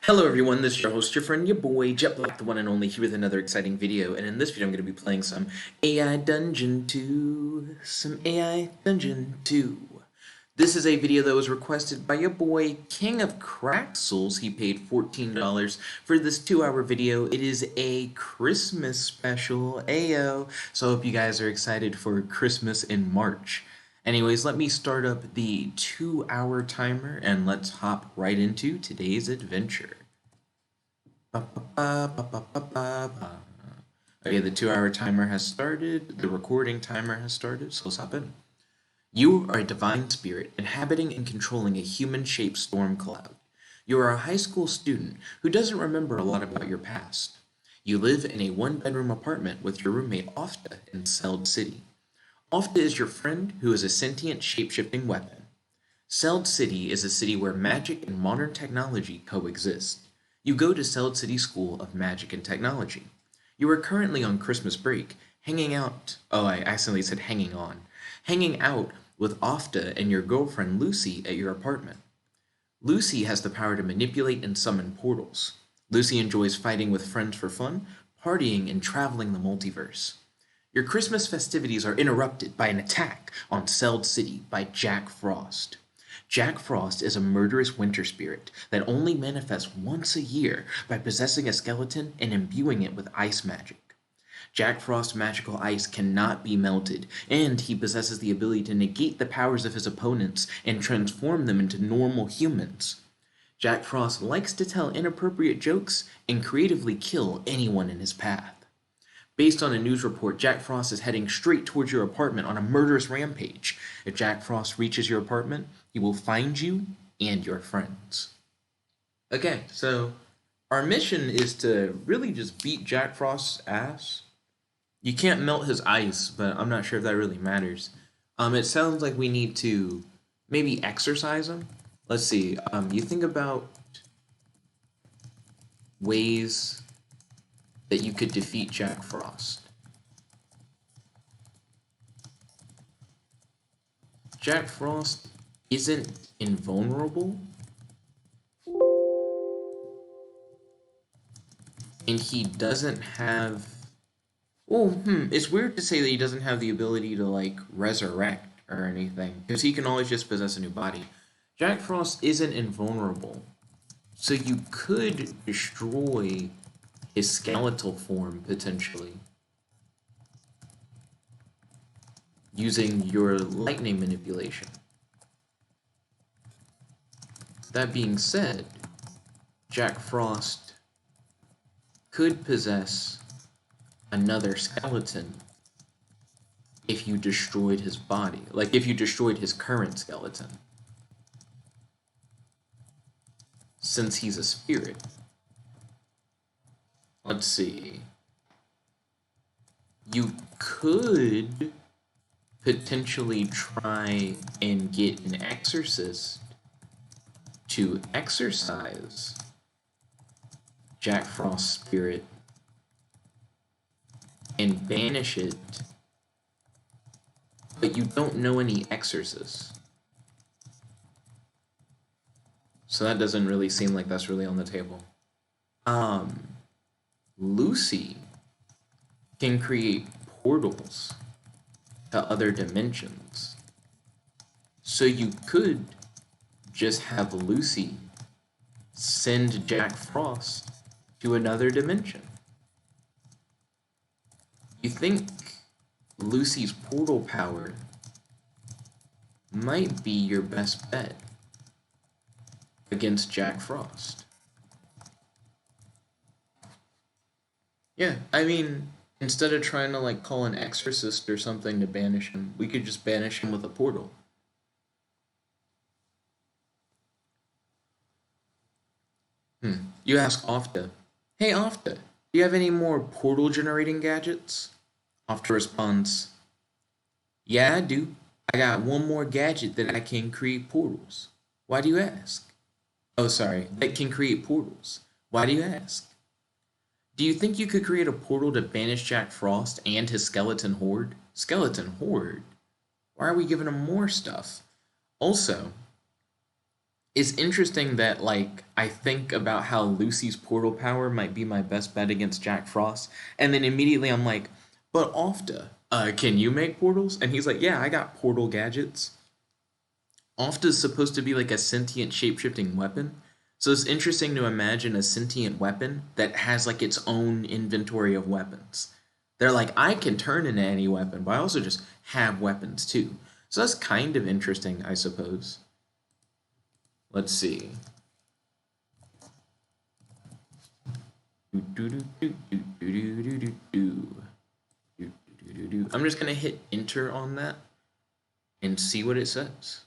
Hello everyone, this is your host, your friend, your boy, Jet Black, the one and only, here with another exciting video. And in this video I'm going to be playing some AI Dungeon 2. This is a video that was requested by your boy, King of Craxels. He paid $14 for this 2-hour video. It is a Christmas special, ayo. So I hope you guys are excited for Christmas in March. Anyways, let me start up the 2-hour timer and let's hop right into today's adventure. Okay, the 2-hour timer has started, the recording timer has started, so let's hop in. You are a divine spirit inhabiting and controlling a human-shaped storm cloud. You are a high school student who doesn't remember a lot about your past. You live in a 1-bedroom apartment with your roommate Ofda in Seld City. Ofda is your friend who is a sentient shape-shifting weapon. Seld City is a city where magic and modern technology coexist. You go to Seld City School of Magic and Technology. You are currently on Christmas break, hanging out with Ofda and your girlfriend Lucy at your apartment. Lucy has the power to manipulate and summon portals. Lucy enjoys fighting with friends for fun, partying, and traveling the multiverse. Your Christmas festivities are interrupted by an attack on Seld City by Jack Frost. Jack Frost is a murderous winter spirit that only manifests once a year by possessing a skeleton and imbuing it with ice magic. Jack Frost's magical ice cannot be melted, and he possesses the ability to negate the powers of his opponents and transform them into normal humans. Jack Frost likes to tell inappropriate jokes and creatively kill anyone in his path. Based on a news report, Jack Frost is heading straight towards your apartment on a murderous rampage. If Jack Frost reaches your apartment, he will find you and your friends. Okay, so our mission is to really just beat Jack Frost's ass. You can't melt his ice, but I'm not sure if that really matters. It sounds like we need to maybe exercise him. Let's see, you think about ways that you could defeat Jack Frost. Jack Frost isn't invulnerable, and he doesn't have... it's weird to say that he doesn't have the ability to, like, resurrect or anything, because he can always just possess a new body. Jack Frost isn't invulnerable, so you could destroy his skeletal form, potentially, using your lightning manipulation. That being said, Jack Frost could possess another skeleton if you destroyed his body, like if you destroyed his current skeleton, since he's a spirit. Let's see. You could potentially try and get an exorcist to exorcise Jack Frost's spirit and banish it, but you don't know any exorcists. So that doesn't really seem like that's really on the table. Lucy can create portals to other dimensions. So you could just have Lucy send Jack Frost to another dimension. You think Lucy's portal power might be your best bet against Jack Frost. Yeah, I mean, instead of trying to, like, call an exorcist or something to banish him, we could just banish him with a portal. You ask Ofda, "Hey Ofda, do you have any more portal generating gadgets?" Ofda responds, "Yeah, I do. I got one more gadget that I can create portals." "Why do you ask?" "Oh, sorry, that can create portals. Why do you ask?" "Do you think you could create a portal to banish Jack Frost and his skeleton horde?" "Skeleton horde? Why are we giving him more stuff?" "Also, It's interesting that like I think about how Lucy's portal power might be my best bet against Jack Frost, and then immediately I'm like, but Ofda, can you make portals? And he's like, yeah, I got portal gadgets. Ofta's supposed to be like a sentient shape-shifting weapon. So it's interesting to imagine a sentient weapon that has like its own inventory of weapons. They're like, I can turn into any weapon, but I also just have weapons too. So that's kind of interesting, I suppose. Let's see. I'm just gonna hit enter on that and see what it says.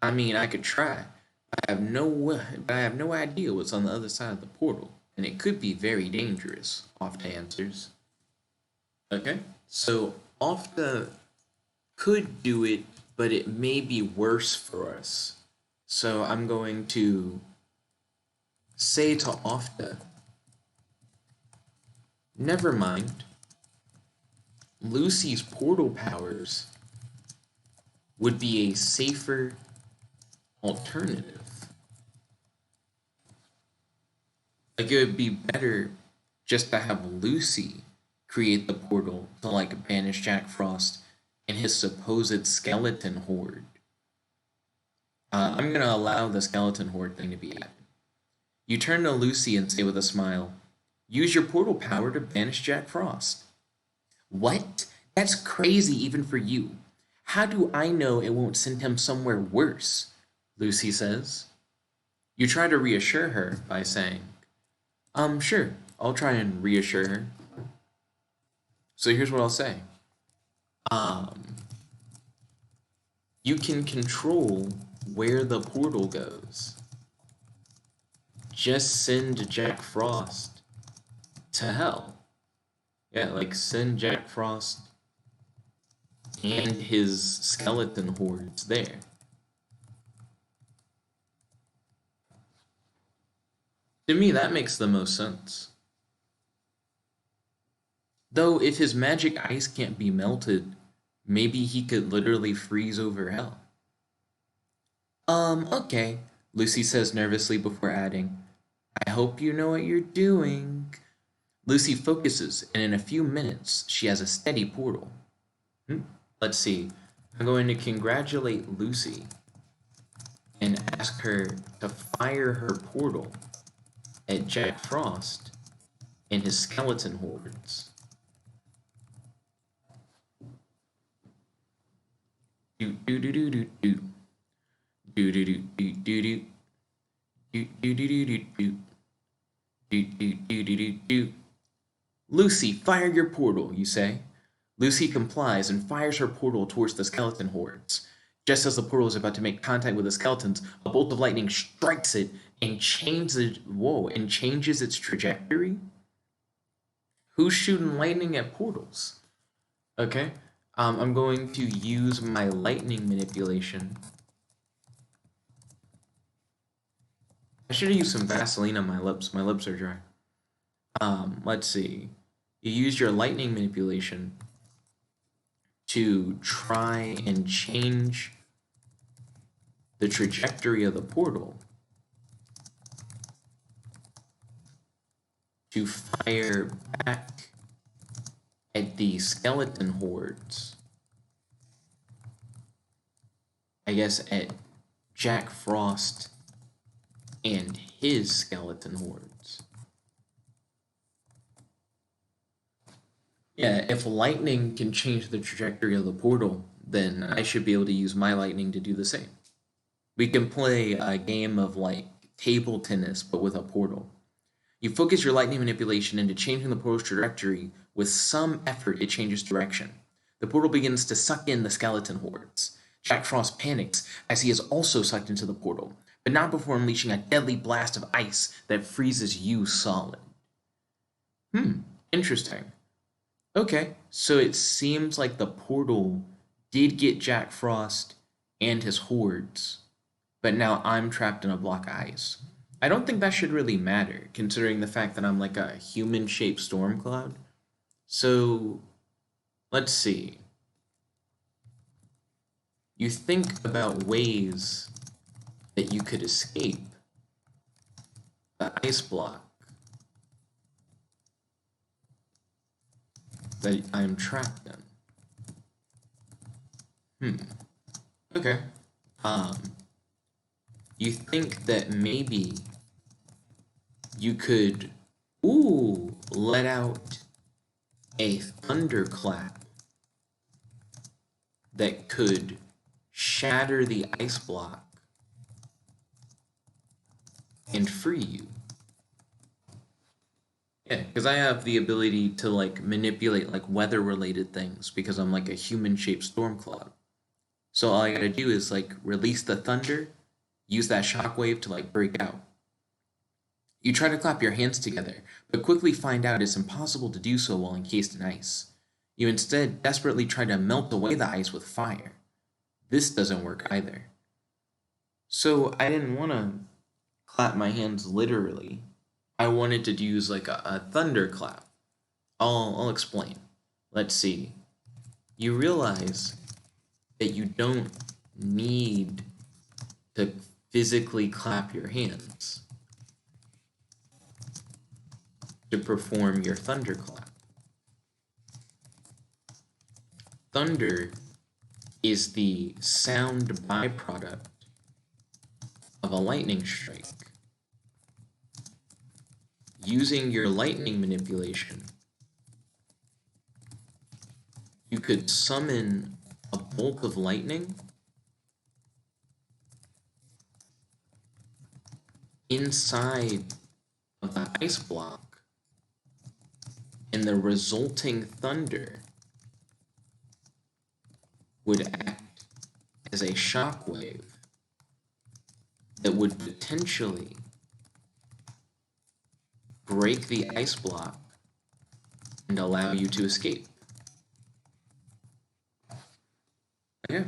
I mean, I could try. I have no idea what's on the other side of the portal, and it could be very dangerous. Ofta answers. Okay, so Ofta could do it, but it may be worse for us. So I'm going to say to Ofta, never mind. Lucy's portal powers would be a safer alternative. Like, it would be better just to have Lucy create the portal to, like, banish Jack Frost and his supposed skeleton horde. I'm going to allow the skeleton horde thing to be added. You turn to Lucy and say with a smile, use your portal power to banish Jack Frost. What? That's crazy even for you. How do I know it won't send him somewhere worse? Lucy says. You try to reassure her by saying, sure, I'll try and reassure her. So here's what I'll say. You can control where the portal goes. Just send Jack Frost to hell. Yeah, like send Jack Frost and his skeleton hordes there. To me, that makes the most sense. Though, if his magic ice can't be melted, maybe he could literally freeze over hell. Okay, Lucy says nervously before adding, I hope you know what you're doing. Lucy focuses, and in a few minutes, she has a steady portal. Let's see. I'm going to congratulate Lucy and ask her to fire her portal at Jack Frost and his skeleton hordes. Do do do do do do. Do do do do do do. Do do do do do do. Do do do do do do. Lucy, fire your portal, you say. Lucy complies and fires her portal towards the skeleton hordes. Just as the portal is about to make contact with the skeletons, a bolt of lightning strikes it and changes its trajectory. Who's shooting lightning at portals? Okay, I'm going to use my lightning manipulation. I should have used some Vaseline on my lips. My lips are dry. Let's see. You use your lightning manipulation to try and change the trajectory of the portal to fire back at the skeleton hordes. I guess at Jack Frost and his skeleton hordes. Yeah, if lightning can change the trajectory of the portal, then I should be able to use my lightning to do the same. We can play a game of like table tennis, but with a portal. You focus your lightning manipulation into changing the portal's trajectory. With some effort, it changes direction. The portal begins to suck in the skeleton hordes. Jack Frost panics as he is also sucked into the portal, but not before unleashing a deadly blast of ice that freezes you solid. Interesting. Okay, so it seems like the portal did get Jack Frost and his hordes, but now I'm trapped in a block of ice. I don't think that should really matter, considering the fact that I'm like a human-shaped storm cloud. So let's see. You think about ways that you could escape the ice block that I'm trapped in. Okay. Um, you think that maybe you could, let out a thunderclap that could shatter the ice block and free you. Yeah, because I have the ability to like manipulate like weather related things because I'm like a human shaped storm cloud. So all I gotta do is like release the thunder, use that shockwave to like break out. You try to clap your hands together, but quickly find out it's impossible to do so while encased in ice. You instead desperately try to melt away the ice with fire. This doesn't work either. So I didn't want to clap my hands literally. I wanted to use like a thunderclap. I'll explain. Let's see. You realize that you don't need to physically clap your hands to perform your thunderclap. Thunder is the sound byproduct of a lightning strike. Using your lightning manipulation, you could summon a bolt of lightning inside of the ice block, and the resulting thunder would act as a shockwave that would potentially break the ice block and allow you to escape. Okay.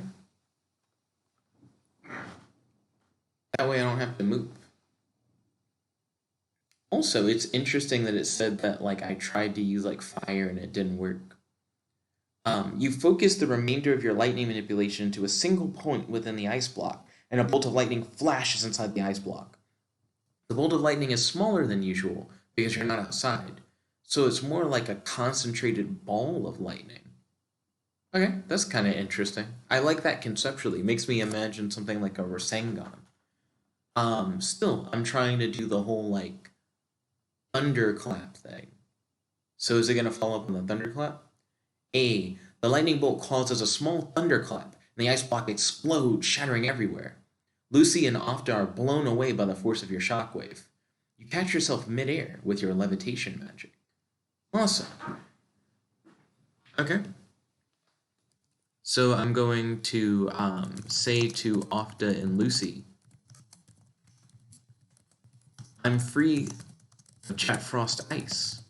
That way I don't have to move. Also, it's interesting that it said that like I tried to use like fire and it didn't work. You focus the remainder of your lightning manipulation to a single point within the ice block, and a bolt of lightning flashes inside the ice block. The bolt of lightning is smaller than usual because you're not outside, so it's more like a concentrated ball of lightning. Okay, that's kind of interesting. I like that conceptually. It makes me imagine something like a Rasengan. Still, I'm trying to do the whole like thunderclap thing. So is it gonna follow up on the thunderclap? A. The lightning bolt causes a small thunderclap, and the ice block explodes, shattering everywhere. Lucy and Ofda are blown away by the force of your shockwave. You catch yourself midair with your levitation magic. Awesome. Okay. So I'm going to say to Ofda and Lucy, I'm free of Jack Frost ice.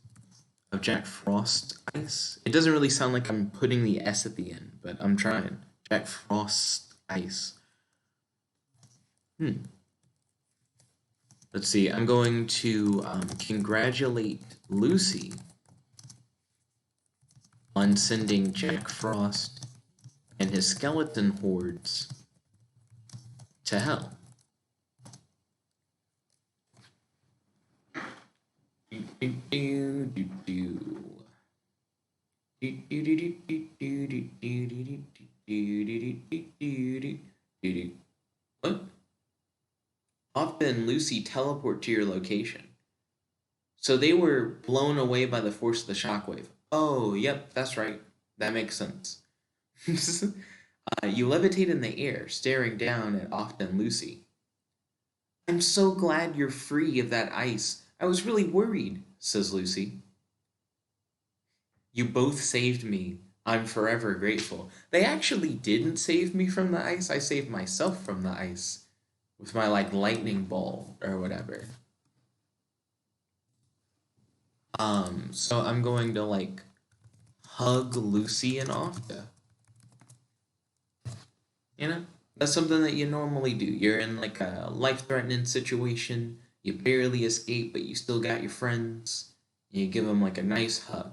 Of Jack Frost ice? It doesn't really sound like I'm putting the S at the end, but I'm trying. Jack Frost ice. Let's see. I'm going to congratulate Lucy on sending Jack Frost and his skeleton hordes to hell. What? Ofda and Lucy teleport to your location. So they were blown away by the force of the shockwave. Oh, yep, that's right. That makes sense. You levitate in the air, staring down at Ofda and Lucy. I'm so glad you're free of that ice. I was really worried, says Lucy. You both saved me. I'm forever grateful. They actually didn't save me from the ice. I saved myself from the ice with my like lightning ball or whatever. So I'm going to like hug Lucy and Ofda. You know, that's something that you normally do. You're in like a life-threatening situation. You barely escape, but you still got your friends. You give them like a nice hug.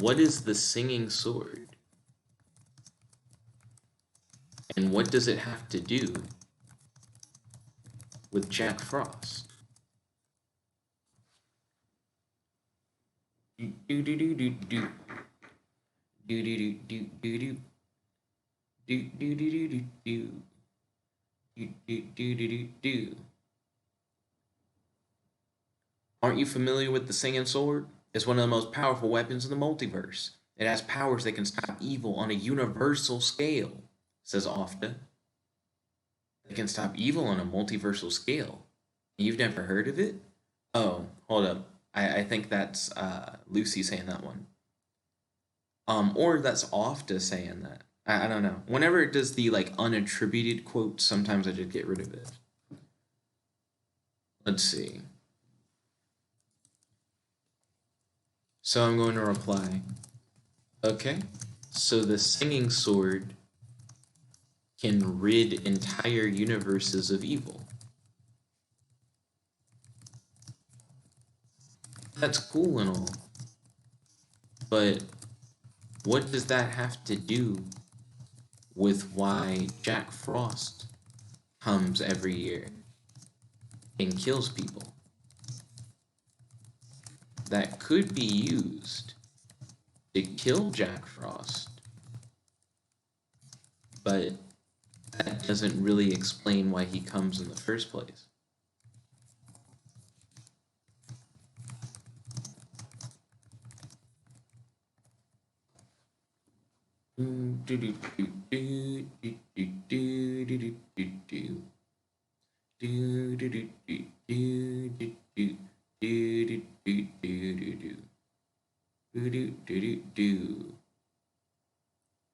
What is the singing sword? And what does it have to do with Jack Frost? Do do do do do do do do do do do do do do do do do do do do. Aren't you familiar with the singing sword? It's one of the most powerful weapons in the multiverse. It has powers that can stop evil on a universal scale, says Ofda. It can stop evil on a multiversal scale. You've never heard of it? Oh, hold up. I think that's Lucy saying that one. Or that's Ofda saying that. I don't know. Whenever it does the like unattributed quotes, sometimes I just get rid of it. Let's see. So I'm going to reply. Okay, so the singing sword can rid entire universes of evil. That's cool and all, but what does that have to do with why Jack Frost comes every year and kills people? That could be used to kill Jack Frost, but that doesn't really explain why he comes in the first place.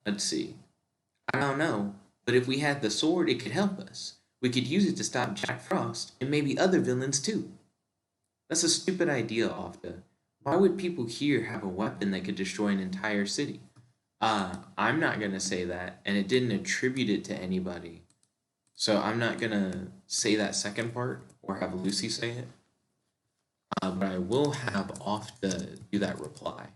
Let's see. I don't know, but if we had the sword, it could help us. We could use it to stop Jack Frost and maybe other villains too. That's a stupid idea, Ofda. Why would people here have a weapon that could destroy an entire city? I'm not gonna say that, and it didn't attribute it to anybody. So I'm not gonna say that second part or have Lucy say it. But I will have Ofda do that reply.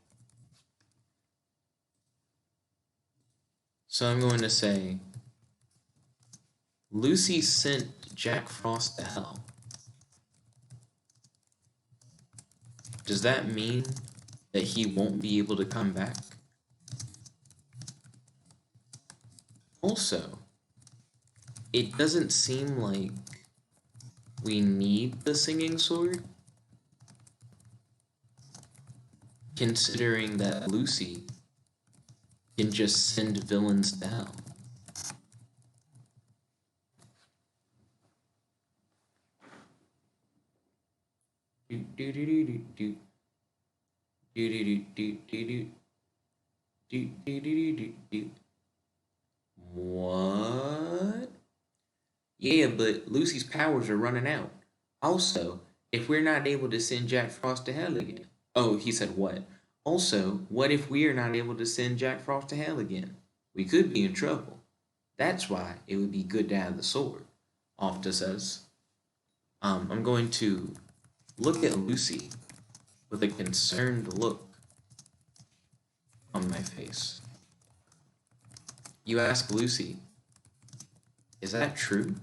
So I'm going to say, Lucy sent Jack Frost to hell. Does that mean that he won't be able to come back? Also, it doesn't seem like we need the singing sword, considering that Lucy can just send villains to hell. What? Yeah, but Lucy's powers are running out. Also, if we're not able to send Jack Frost to hell again. Oh, he said what? Also, what if we are not able to send Jack Frost to hell again? We could be in trouble. That's why it would be good to have the sword, Ofta says. I'm going to look at Lucy with a concerned look on my face. You ask Lucy, is that true?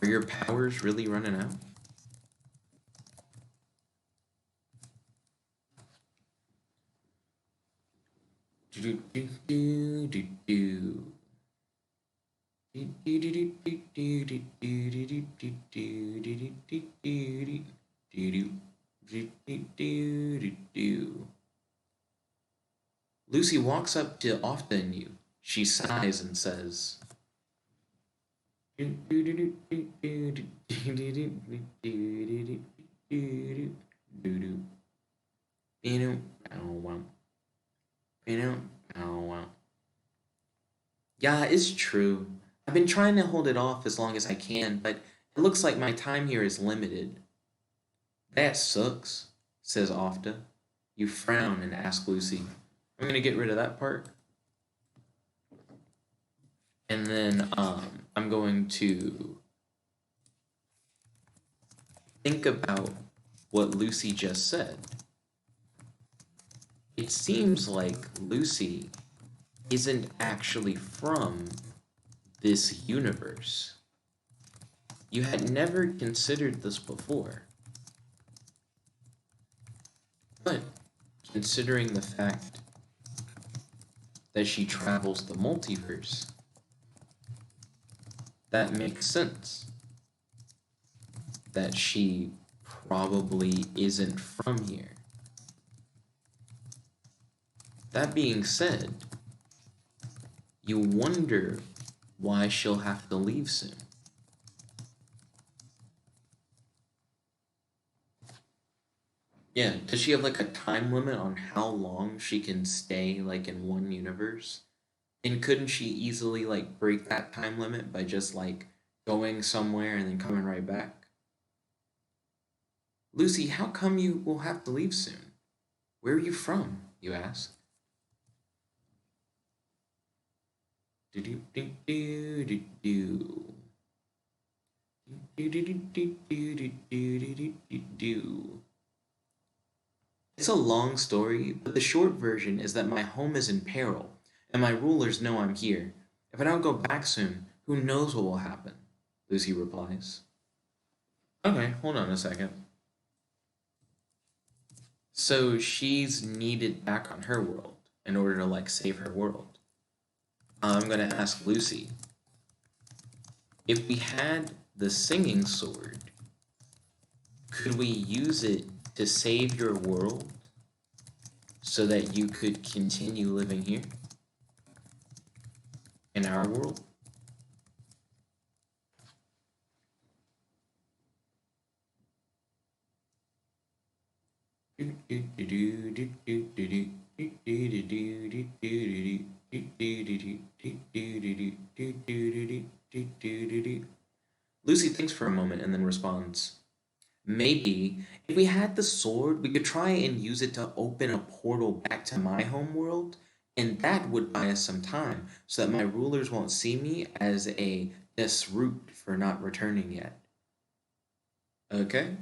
Are your powers really running out? Lucy walks up to Ofda and you. She sighs and says, yeah, it's true. I've been trying to hold it off as long as I can, but it looks like my time here is limited. That sucks, says Ofda. You frown and ask Lucy. I'm gonna get rid of that part. And then I'm going to think about what Lucy just said. it seems like Lucy isn't actually from this universe. You had never considered this before, but considering the fact that she travels the multiverse, that makes sense. That she probably isn't from here. That being said, you wonder why she'll have to leave soon. Yeah, does she have like a time limit on how long she can stay like in one universe? And couldn't she easily like break that time limit by just like going somewhere and then coming right back? Lucy, how come you will have to leave soon? Where are you from? You ask. Do do do do do do. Do do do do do do do do do do. It's a long story, but the short version is that my home is in peril, and my rulers know I'm here. If I don't go back soon, who knows what will happen? Lucy replies. Okay, hold on a second. So she's needed back on her world in order to like save her world. I'm gonna ask Lucy, if we had the singing sword, could we use it to save your world so that you could continue living here in our world? Lucy thinks for a moment and then responds, maybe if we had the sword, we could try and use it to open a portal back to my home world, and that would buy us some time so that my rulers won't see me as a disroot for not returning yet. Okay?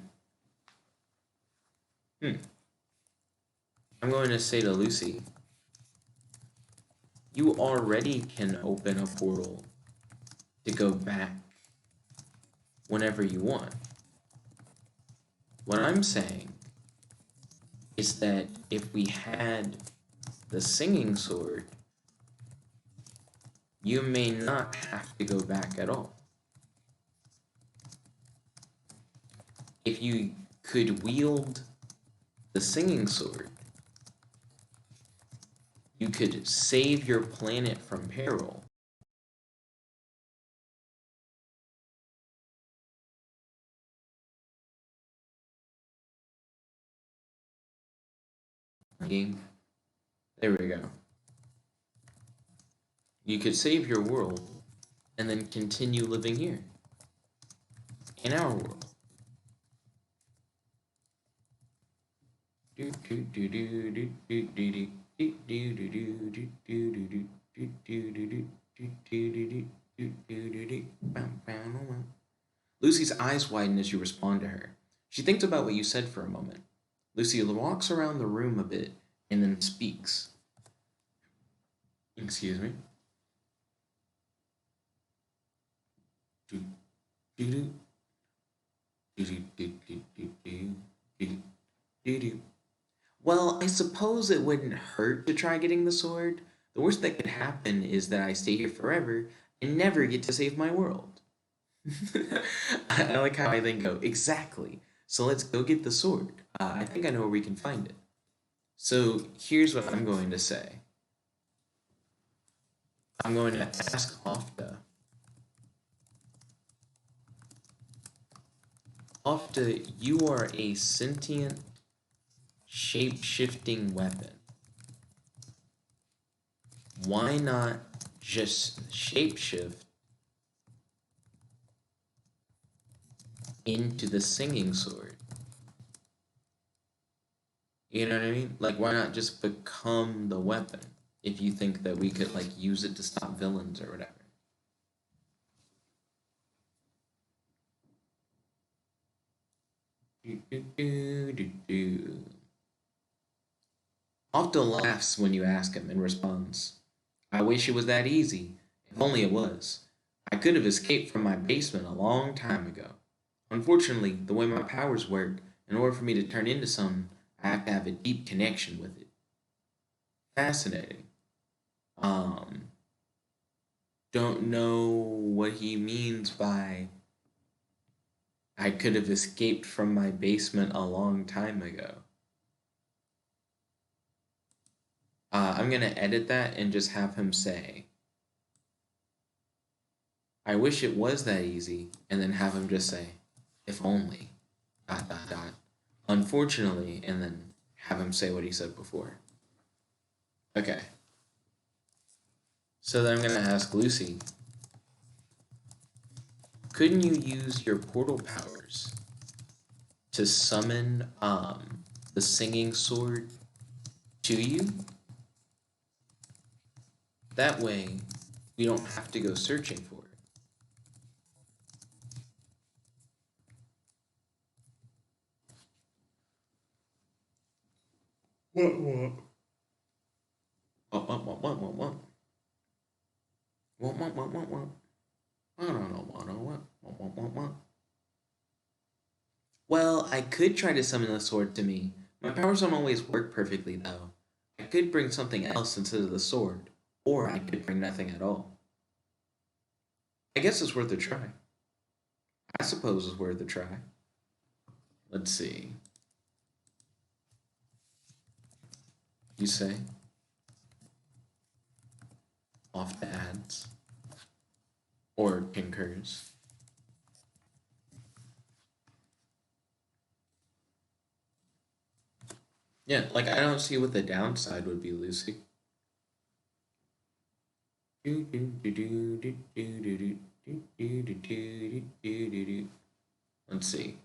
I'm going to say to Lucy, you already can open a portal to go back whenever you want. What I'm saying is that if we had the singing sword, you may not have to go back at all. If you could wield the singing sword, you could save your planet from peril. There we go. You could save your world and then continue living here in our world. Lucy's eyes widen as you respond to her. She thinks about what you said for a moment. Lucy walks around the room a bit and then speaks. Excuse me. Well, I suppose it wouldn't hurt to try getting the sword. The worst that could happen is that I stay here forever and never get to save my world. I like how I then go, exactly. So let's go get the sword. I think I know where we can find it. So here's what I'm going to say. I'm going to ask Ofda. Ofda, you are a sentient, shape-shifting weapon. Why not just shapeshift into the singing sword? You know what I mean? Like, why not just become the weapon if you think that we could, like, use it to stop villains or whatever? Ofda laughs when you ask him and responds, I wish it was that easy. If only it was. I could have escaped from my basement a long time ago. Unfortunately, the way my powers work, in order for me to turn into something, I have to have a deep connection with it. Fascinating. Um, don't know what he means by I could have escaped from my basement a long time ago. I'm going to edit that and just have him say, I wish it was that easy, and then have him just say, if only, dot, dot, dot. Unfortunately, and then have him say what he said before. Okay. So then I'm going to ask Lucy, couldn't you use your portal powers to summon the singing sword to you? That way, we don't have to go searching for it. What? What? What? I don't know what. Well, I could try to summon the sword to me. My powers don't always work perfectly, though. I could bring something else instead of the sword, or I could bring nothing at all. I guess it's worth a try. I suppose it's worth a try. Let's see. You say? Off the ads. Or concurs. Yeah, like I don't see what the downside would be, Lucy. Let's see.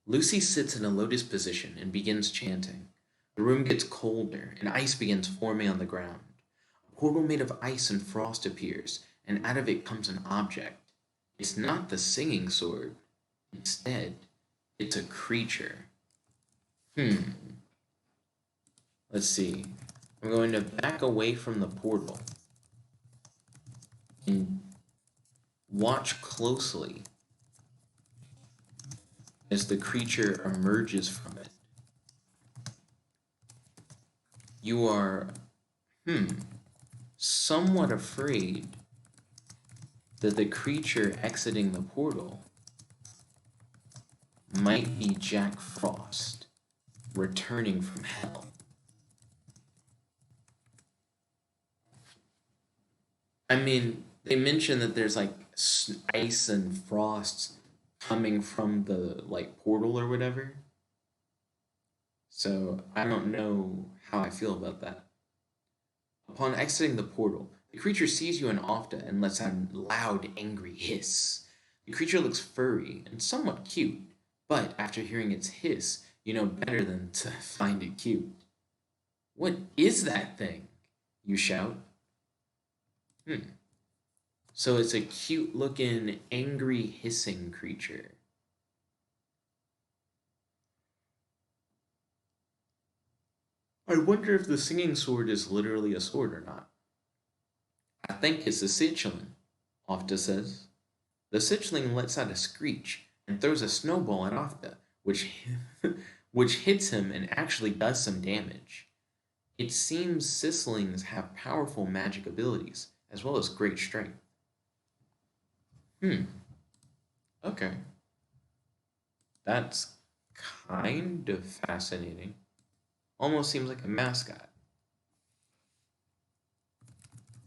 Lucy sits in a lotus position and begins chanting. The room gets colder, and ice begins forming on the ground. A portal made of ice and frost appears, and out of it comes an object. It's not the singing sword. Instead, it's a creature. Let's see. I'm going to back away from the portal and watch closely as the creature emerges from it. You are, somewhat afraid that the creature exiting the portal might be Jack Frost returning from hell. I mean, they mentioned that there's like ice and frost coming from the like portal or whatever. So I don't know how I feel about that. Upon exiting the portal, the creature sees you in Ofda and lets out a loud, angry hiss. The creature looks furry and somewhat cute, but after hearing its hiss, you know better than to find it cute. What is that thing? You shout. So it's a cute looking, angry, hissing creature. I wonder if the singing sword is literally a sword or not. I think it's a sitchling, Ofda says. The sitchling lets out a screech and throws a snowball at Ofda, which, which hits him and actually does some damage. It seems sisslings have powerful magic abilities, as well as great strength. Okay. That's kind of fascinating. Almost seems like a mascot.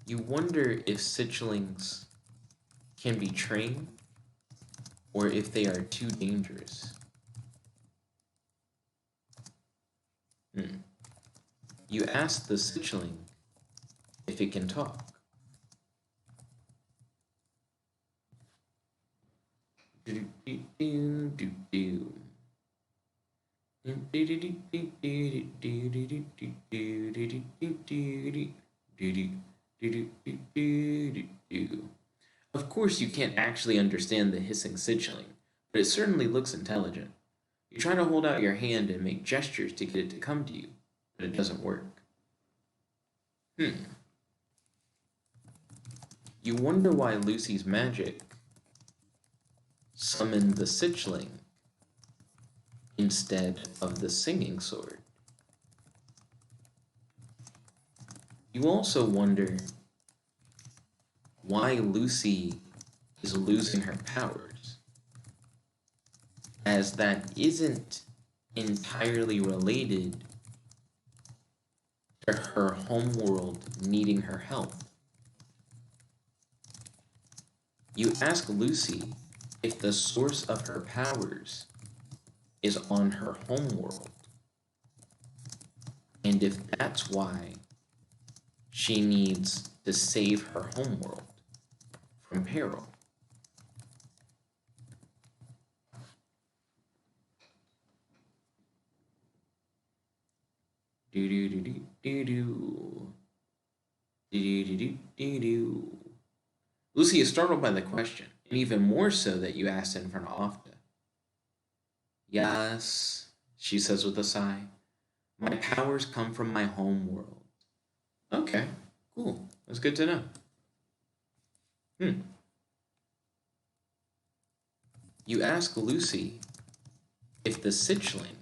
You wonder if sitchlings can be trained or if they are too dangerous. You ask the sitchling if it can talk. Of course, you can't actually understand the hissing sitchling, but it certainly looks intelligent. You try to hold out your hand and make gestures to get it to come to you, but it doesn't work. You wonder why Lucy's magic summoned the Sitchling instead of the singing sword. You also wonder why Lucy is losing her powers, as that isn't entirely related to her homeworld needing her help. You ask Lucy if the source of her powers is on her homeworld, and if that's why she needs to save her homeworld from peril. Lucy is startled by the question, and even more so that you asked in front of Ofda. Yes, she says with a sigh. My powers come from my home world. Okay, cool. That's good to know. You ask Lucy if the Sitchling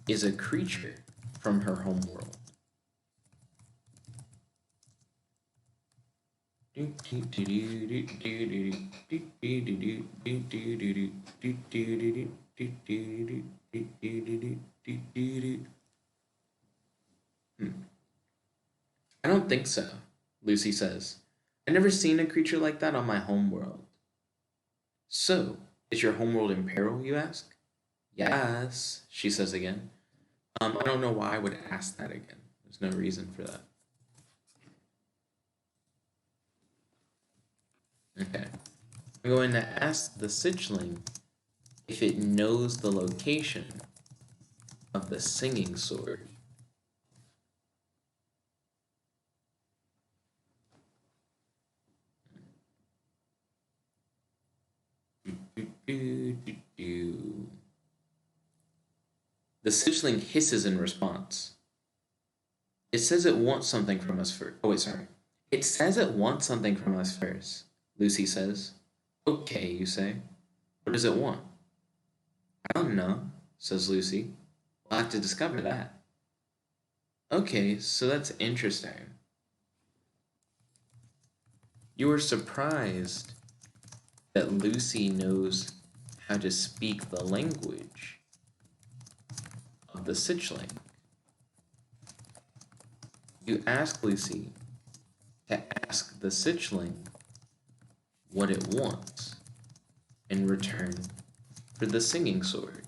is a creature from her home world. I don't think so, Lucy says. I've never seen a creature like that on my homeworld. So, is your homeworld in peril, you ask? Yes, she says again. I don't know why I would ask that again. There's no reason for that. Okay. I'm going to ask the Sitchling if it knows the location of the singing sword. The Sitchling hisses in response. It says it wants something from us first. Oh, wait, sorry. It says it wants something from us first, Lucy says. Okay, you say. What does it want? I don't know, says Lucy. We'll have to discover that. Okay, so that's interesting. You are surprised that Lucy knows how to speak the language of the Sitchling. You ask Lucy to ask the Sitchling what it wants in return for the singing sword.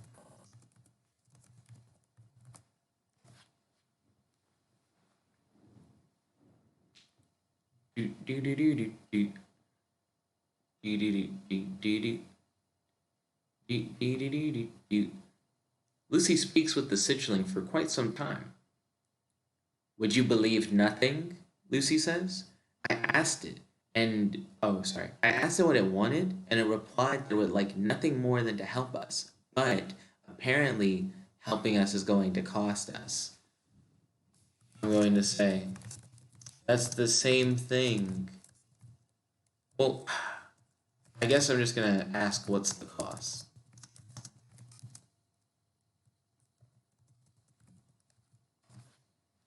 Lucy speaks with the Sitchling for quite some time. Would you believe nothing? Lucy says. I asked it, I asked it what it wanted, and it replied that it would like nothing more than to help us. But apparently, helping us is going to cost us. I'm going to say, that's the same thing. Well, I guess I'm just going to ask what's the cost.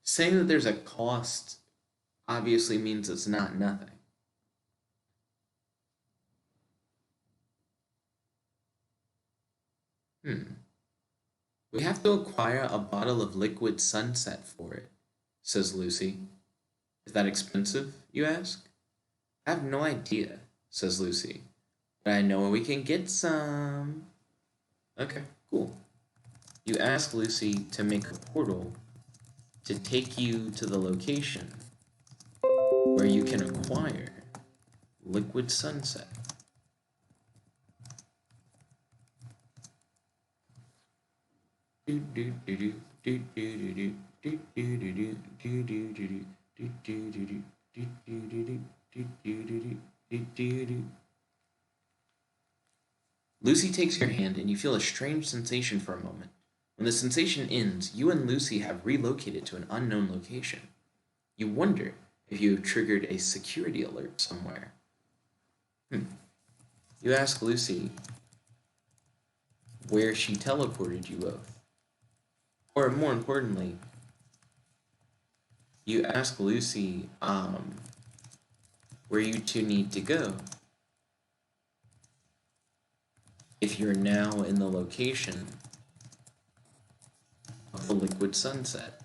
Saying that there's a cost obviously means it's not nothing. We have to acquire a bottle of liquid sunset for it, says Lucy. Is that expensive, you ask? I have no idea, says Lucy. But I know where we can get some. Okay, cool. You ask Lucy to make a portal to take you to the location where you can acquire liquid sunset. Lucy takes your hand and you feel a strange sensation for a moment When the sensation ends, you and Lucy have relocated to an unknown location. You wonder if you have triggered a security alert somewhere. You ask Lucy where she teleported you both. Or more importantly, you ask Lucy where you two need to go if you're now in the location of the liquid sunset.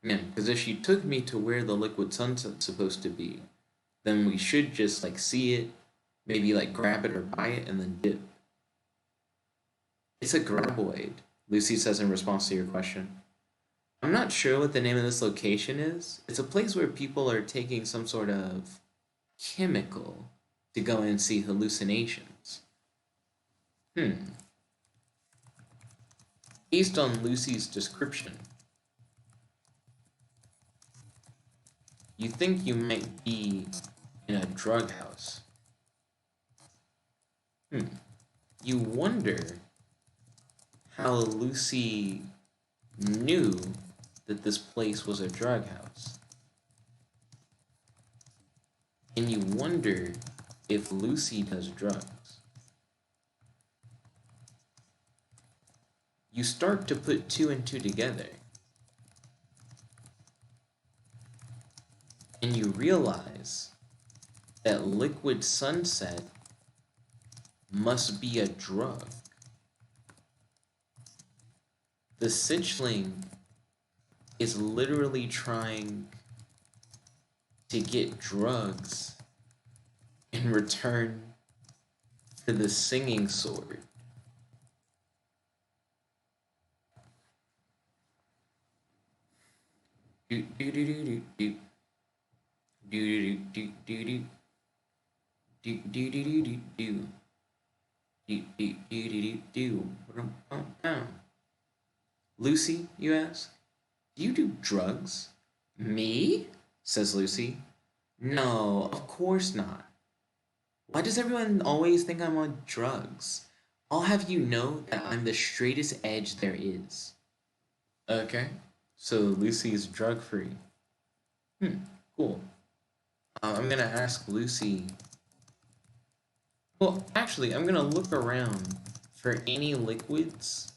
Yeah, because if she took me to where the liquid sunset's supposed to be, then we should just like see it, maybe like grab it or buy it, and then dip. It's a graboid, Lucy says in response to your question. I'm not sure what the name of this location is. It's a place where people are taking some sort of chemical to go and see hallucinations. Based on Lucy's description, you think you might be in a drug house. You wonder how Lucy knew that this place was a drug house. And you wonder if Lucy does drugs. You start to put two and two together. And you realize that liquid sunset must be a drug. The Sitchling is literally trying to get drugs in return for the singing sword. Do do do do do do do do do do do do do do do. Lucy, you ask, do you do drugs? Me? Says Lucy. No, of course not. Why does everyone always think I'm on drugs? I'll have you know that I'm the straightest edge there is. Okay, so Lucy's drug free. Cool. I'm gonna ask Lucy. Well, actually, I'm gonna look around for any liquids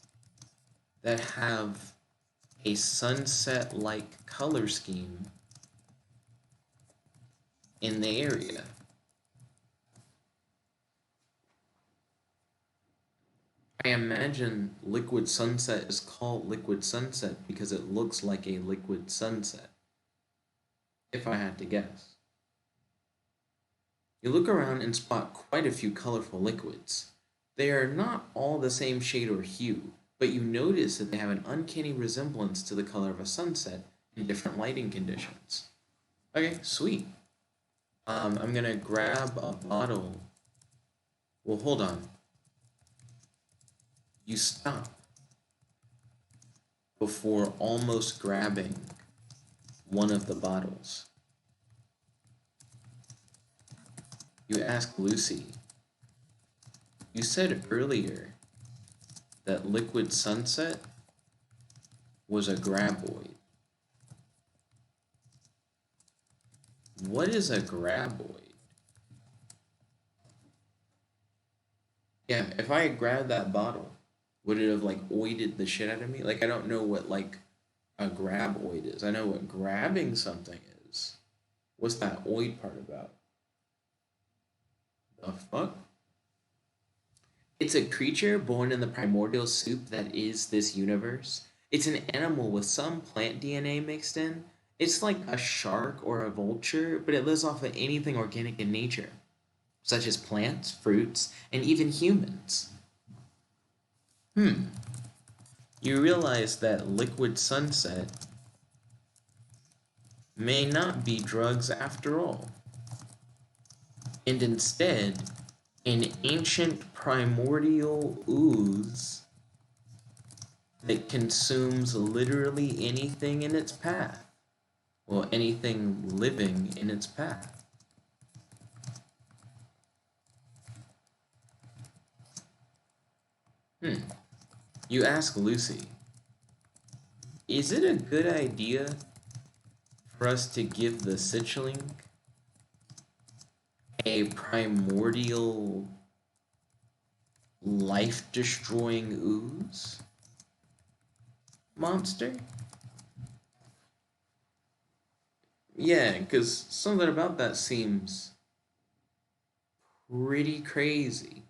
that have a sunset-like color scheme in the area. I imagine liquid sunset is called liquid sunset because it looks like a liquid sunset, if I had to guess. You look around and spot quite a few colorful liquids. They are not all the same shade or hue, but you notice that they have an uncanny resemblance to the color of a sunset in different lighting conditions. Okay, sweet. I'm gonna grab a bottle. Well, hold on. You stop before almost grabbing one of the bottles. You ask Lucy, you said earlier that liquid sunset was a graboid. What is a graboid? Yeah, if I had grabbed that bottle, would it have like oided the shit out of me? Like, I don't know what like a graboid is. I know what grabbing something is. What's that oid part about? The fuck? It's a creature born in the primordial soup that is this universe. It's an animal with some plant DNA mixed in. It's like a shark or a vulture, but it lives off of anything organic in nature, such as plants, fruits, and even humans. You realize that liquid sunset may not be drugs after all, and instead an ancient primordial ooze that consumes literally anything in its path. Well, anything living in its path. Hmm. You ask Lucy, is it a good idea for us to give the Sitchling a primordial life-destroying ooze monster? Yeah, because something about that seems pretty crazy.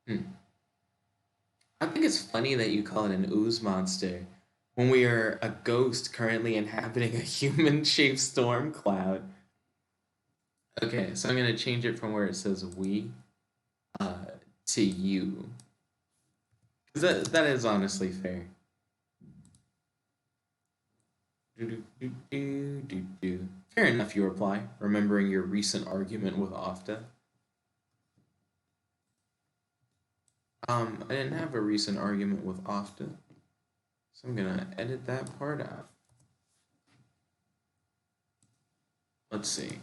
Hmm. I think it's funny that you call it an ooze monster when we are a ghost currently inhabiting a human-shaped storm cloud. Okay, so I'm gonna change it from where it says we uh, to you. 'Cause that is honestly fair. Fair enough, you reply, remembering your recent argument with Ofda. I didn't have a recent argument with Ofda, so I'm gonna edit that part out. Let's see.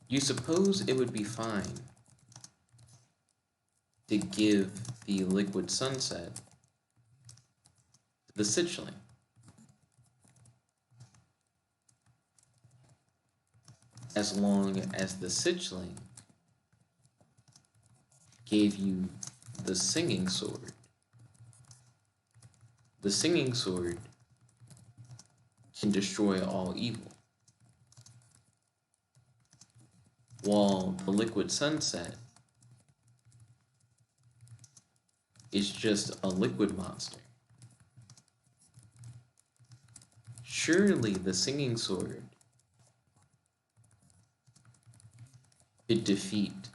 You suppose it would be fine to give the liquid sunset to the Sitchling, as long as the Sitchling gave you the singing sword. The singing sword can destroy all evil, while the liquid sunset is just a liquid monster. Surely the singing sword could defeat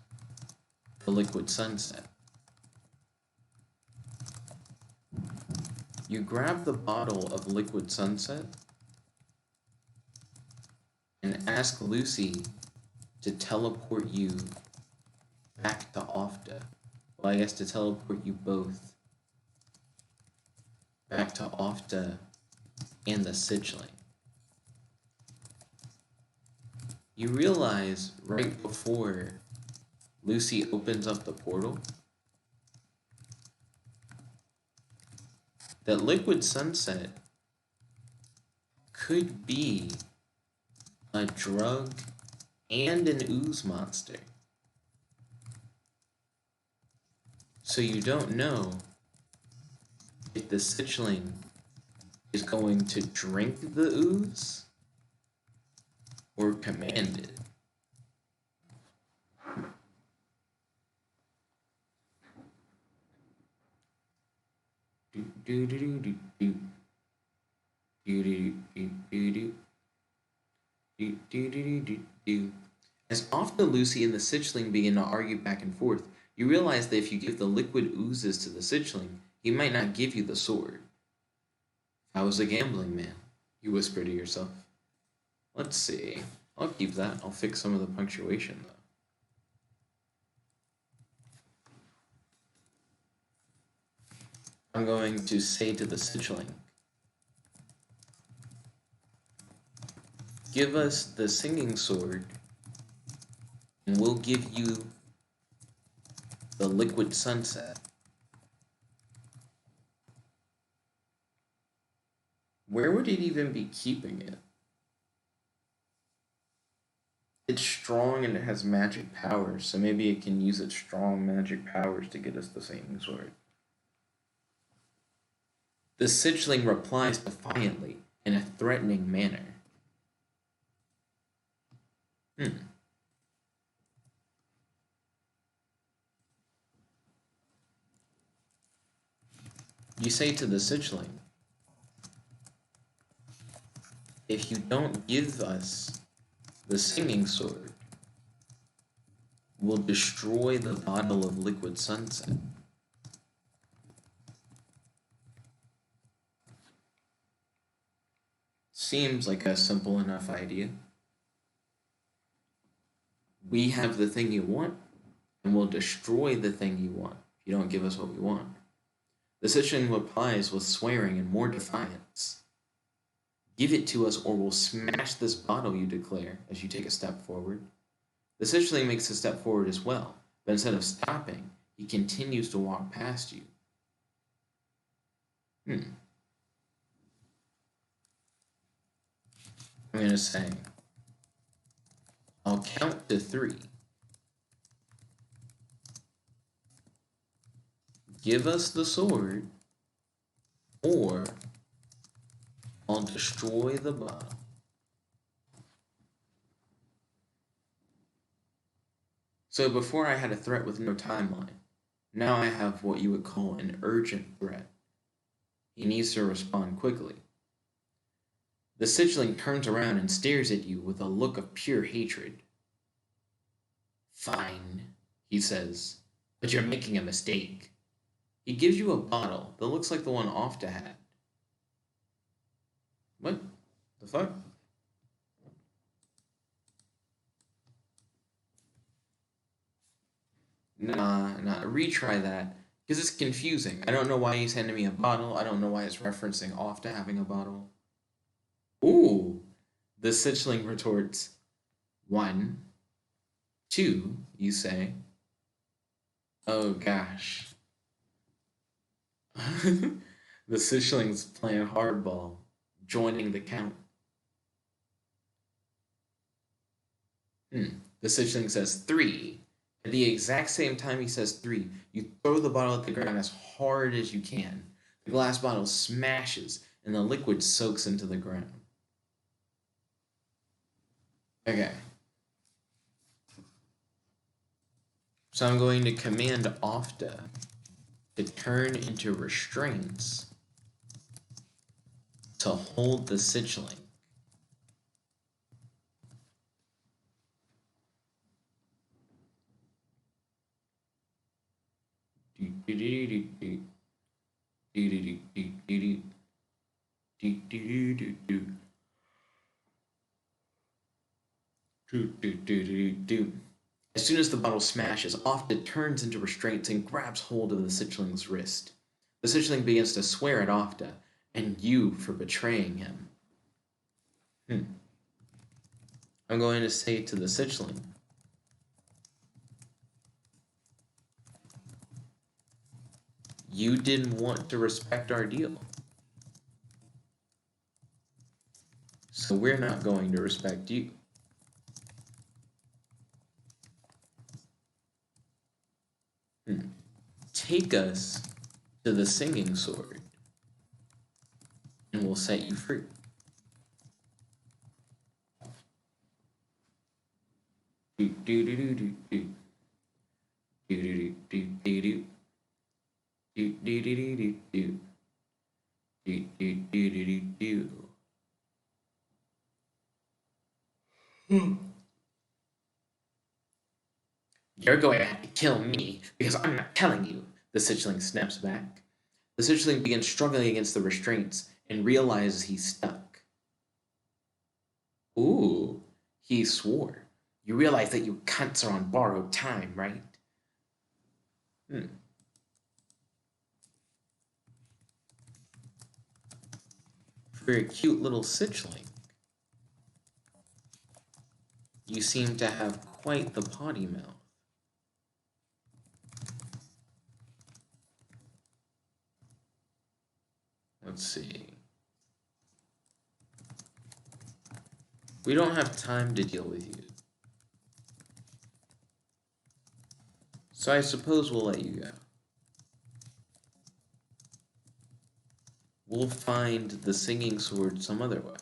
the liquid sunset. You grab the bottle of liquid sunset and ask Lucy to teleport you back to Ofda. Well, I guess to teleport you both back to Ofda and the Sitchling. You realize right before Lucy opens up the portal that liquid sunset could be a drug and an ooze monster. So you don't know if the Sitchling is going to drink the ooze or command it. As often Lucy and the Sitchling begin to argue back and forth, you realize that if you give the liquid oozes to the Sitchling, he might not give you the sword. If I was a gambling man, you whisper to yourself. Let's see. I'll keep that. I'll fix some of the punctuation, though. I'm going to say to the Sitchling, give us the singing sword, and we'll give you the liquid sunset. Where would it even be keeping it? It's strong and it has magic powers, so maybe it can use its strong magic powers to get us the singing sword. The Sitchling replies defiantly in a threatening manner. You say to the Sitchling, if you don't give us the singing sword, we'll destroy the bottle of liquid sunset. Seems like a simple enough idea. We have the thing you want, and we'll destroy the thing you want if you don't give us what we want. The Sitchling replies with swearing and more defiance. Give it to us or we'll smash this bottle, you declare as you take a step forward. The Sichuan makes a step forward as well, but instead of stopping, he continues to walk past you. I'm going to say, I'll count to 3. Give us the sword, or I'll destroy the bottle. So before I had a threat with no timeline. Now I have what you would call an urgent threat. He needs to respond quickly. The Sichuan turns around and stares at you with a look of pure hatred. Fine, he says, but you're making a mistake. He gives you a bottle that looks like the one Ofda had. What the fuck? Nah, retry that. Because it's confusing. I don't know why he's handing me a bottle. I don't know why it's referencing Ofda having a bottle. Ooh! The Sichuan retorts, 1, 2, you say. Oh gosh. The Sichuan's playing hardball, joining the count. The Sichuan says 3. At the exact same time he says 3, you throw the bottle at the ground as hard as you can. The glass bottle smashes, and the liquid soaks into the ground. Okay. So I'm going to command Ofda to turn into restraints to hold the Sichuan. As soon as the bottle smashes, Ofda turns into restraints and grabs hold of the Sichuan's wrist. The Sichuan begins to swear at Ofda and you for betraying him. I'm going to say to the Sichuan, you didn't want to respect our deal. So we're not going to respect you. Take us to the singing sword, and we'll set you free. You're going to have to kill me because I'm not telling you, the Sichuan snaps back. The Sichuan begins struggling against the restraints and realizes he's stuck. Ooh, he swore. You realize that you cunts are on borrowed time, right? For a cute little Sichuan, you seem to have quite the potty mouth. Let's see. We don't have time to deal with you. So I suppose we'll let you go. We'll find the singing sword some other way.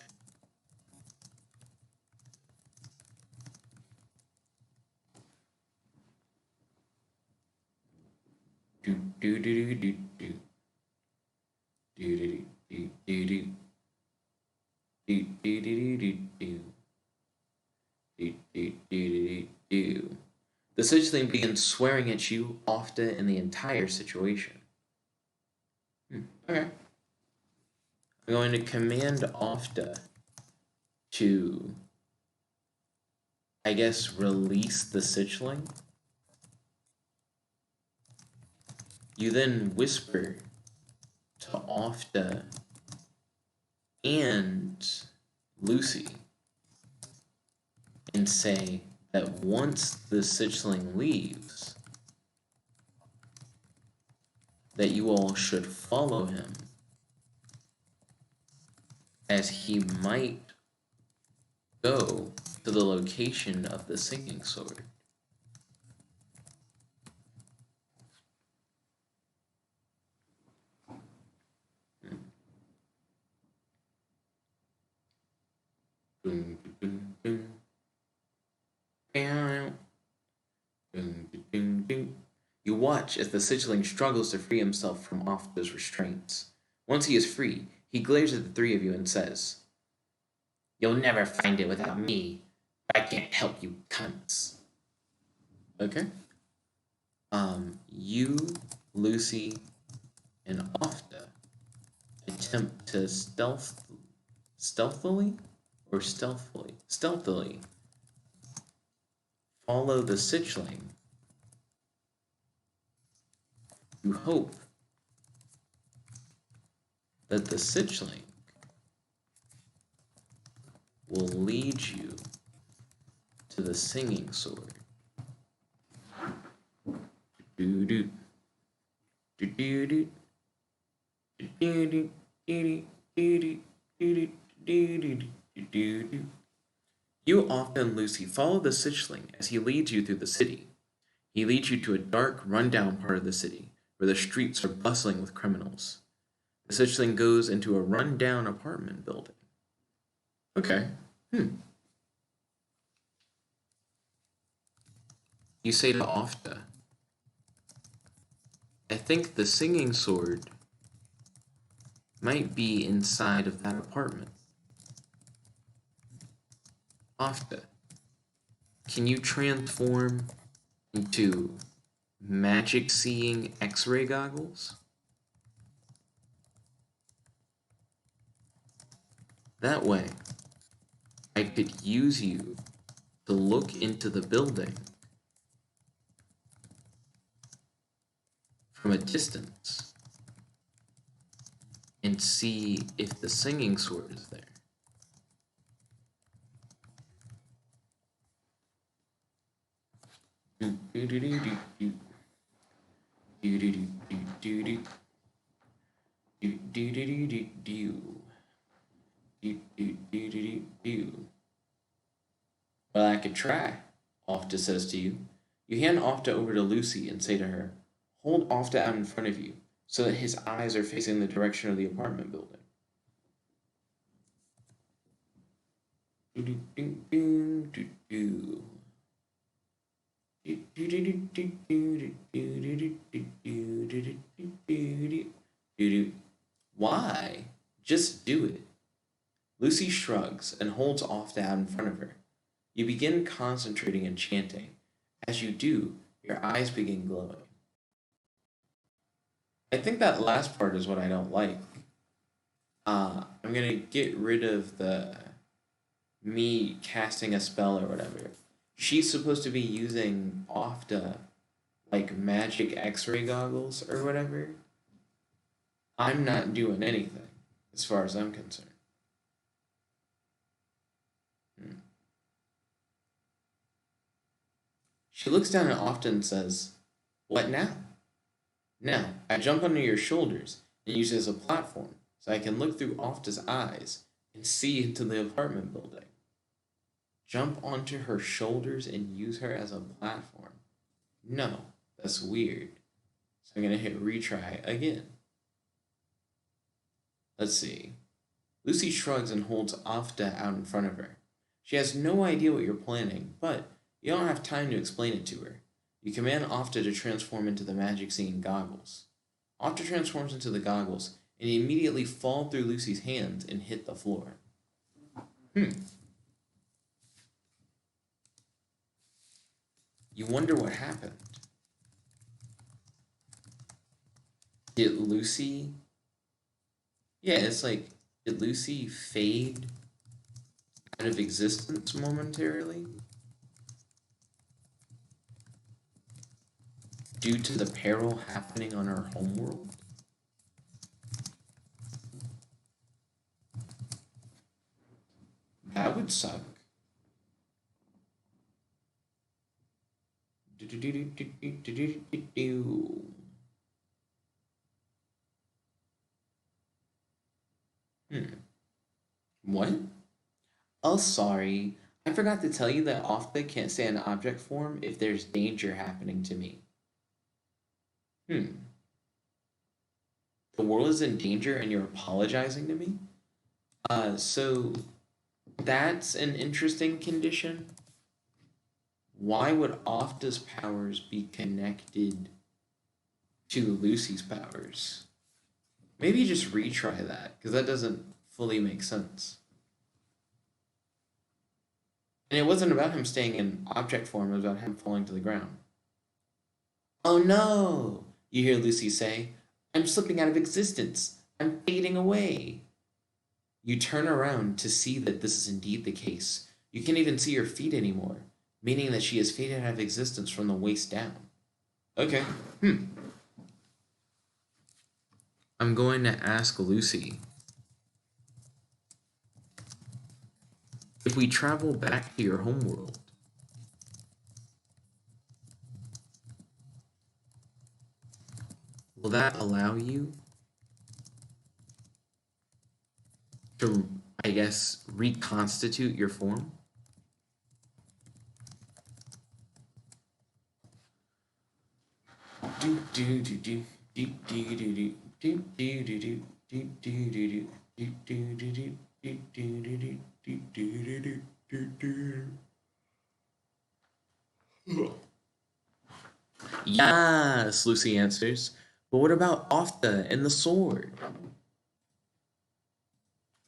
Do do do do do do. Do do do do do. Do do do do do. Do do do do do. The Sichuan begins swearing at you, Ofda, and the entire situation. Okay. I'm going to command Ofda to, I guess, release the Sichuan. You then whisper to Ofda and Lucy and say, that once the Sichling leaves, that you all should follow him, as he might go to the location of the singing sword. You watch as the Sichling struggles to free himself from Ofda's restraints. Once he is free, he glares at the three of you and says, "You'll never find it without me. I can't help you cunts." Okay. You, Lucy, and Ofda attempt to stealthily follow the Sichling. You hope that the Sichling will lead you to the singing sword. Do-do. Do-do-do. Do-do-do. Do-do-do. You, Ofda, and Lucy follow the Sichling as he leads you through the city. He leads you to a dark, run-down part of the city, where the streets are bustling with criminals. The Sichling goes into a run-down apartment building. Okay. You say to Ofda, "I think the singing sword might be inside of that apartment." Ofda, can you transform into magic-seeing X-ray goggles? That way, I could use you to look into the building from a distance and see if the singing sword is there. Well, I could try, Ofda says to you. You hand Ofda over to Lucy and say to her, "Hold Ofda out in front of you so that his eyes are facing the direction of the apartment building." Why? Just do it. Lucy shrugs and holds Ofda out in front of her. You begin concentrating and chanting. As you do, your eyes begin glowing. I think that last part is what I don't like. I'm gonna get rid of the me casting a spell or whatever. She's supposed to be using Ofda like magic X-ray goggles or whatever. I'm not doing anything as far as I'm concerned. She looks down at Ofda and says, "What now?" "Now, I jump onto your shoulders and use it as a platform so I can look through Ofda's eyes and see into the apartment building." Jump onto her shoulders and use her as a platform? No, that's weird. So I'm going to hit retry again. Let's see. Lucy shrugs and holds Ofda out in front of her. She has no idea what you're planning, but you don't have time to explain it to her. You command Ofda to transform into the magic-seeing goggles. Ofda transforms into the goggles and immediately fall through Lucy's hands and hit the floor. You wonder what happened. Did Lucy... Yeah, it's like, did Lucy fade out of existence momentarily? Due to the peril happening on her homeworld? That would suck. What? Oh, sorry. I forgot to tell you that Ofda can't stay in object form if there's danger happening to me. Hmm. The world is in danger and you're apologizing to me? So that's an interesting condition. Why would Ofda's powers be connected to Lucy's powers? Maybe just retry that, because that doesn't fully make sense. And it wasn't about him staying in object form, it was about him falling to the ground. Oh no! You hear Lucy say, I'm slipping out of existence. I'm fading away. You turn around to see that this is indeed the case. You can't even see her feet anymore, meaning that she has faded out of existence from the waist down. Okay. I'm going to ask Lucy. If we travel back to your homeworld, will that allow you to, I guess, reconstitute your form? Yes, Lucy answers. But what about Ofda and the sword?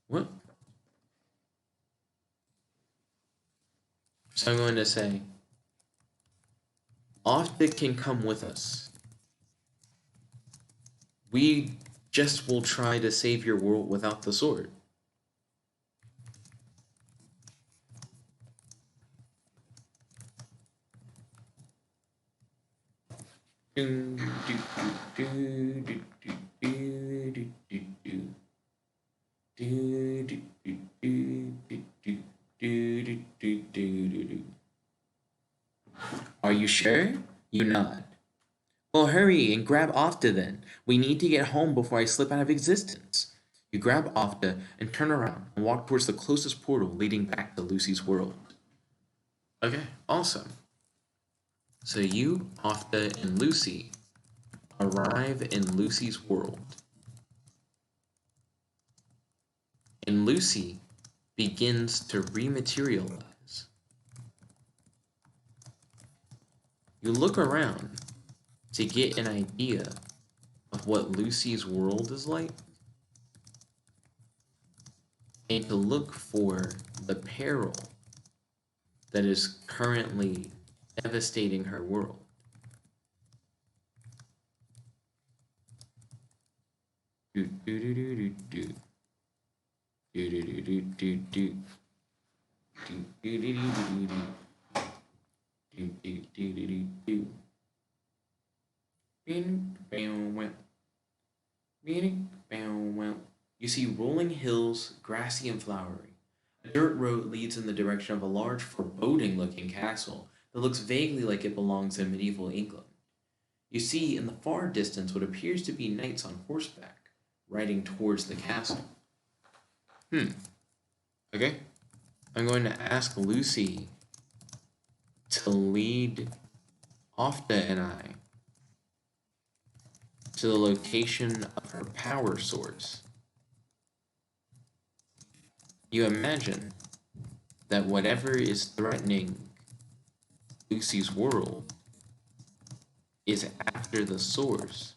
What? So I'm going to say, Ofda can come with us. We just will try to save your world without the sword. Are you sure? You nod. Well, hurry and grab Ofda then. We need to get home before I slip out of existence. You grab Ofda and turn around and walk towards the closest portal leading back to Lucy's world. Okay, awesome. So you, Ofda, and Lucy arrive in Lucy's world. And Lucy begins to rematerialize. You look around to get an idea of what Lucy's world is like and to look for the peril that is currently devastating her world. Do do do do do do do do do do do do do do do do do You see rolling hills, grassy and flowery. A dirt road leads in the direction of a large, foreboding-looking castle that looks vaguely like it belongs in medieval England. You see in the far distance what appears to be knights on horseback, riding towards the castle. Okay. I'm going to ask Lucy to lead Ofda and I to the location of her power source. You imagine that whatever is threatening Lucy's world is after the source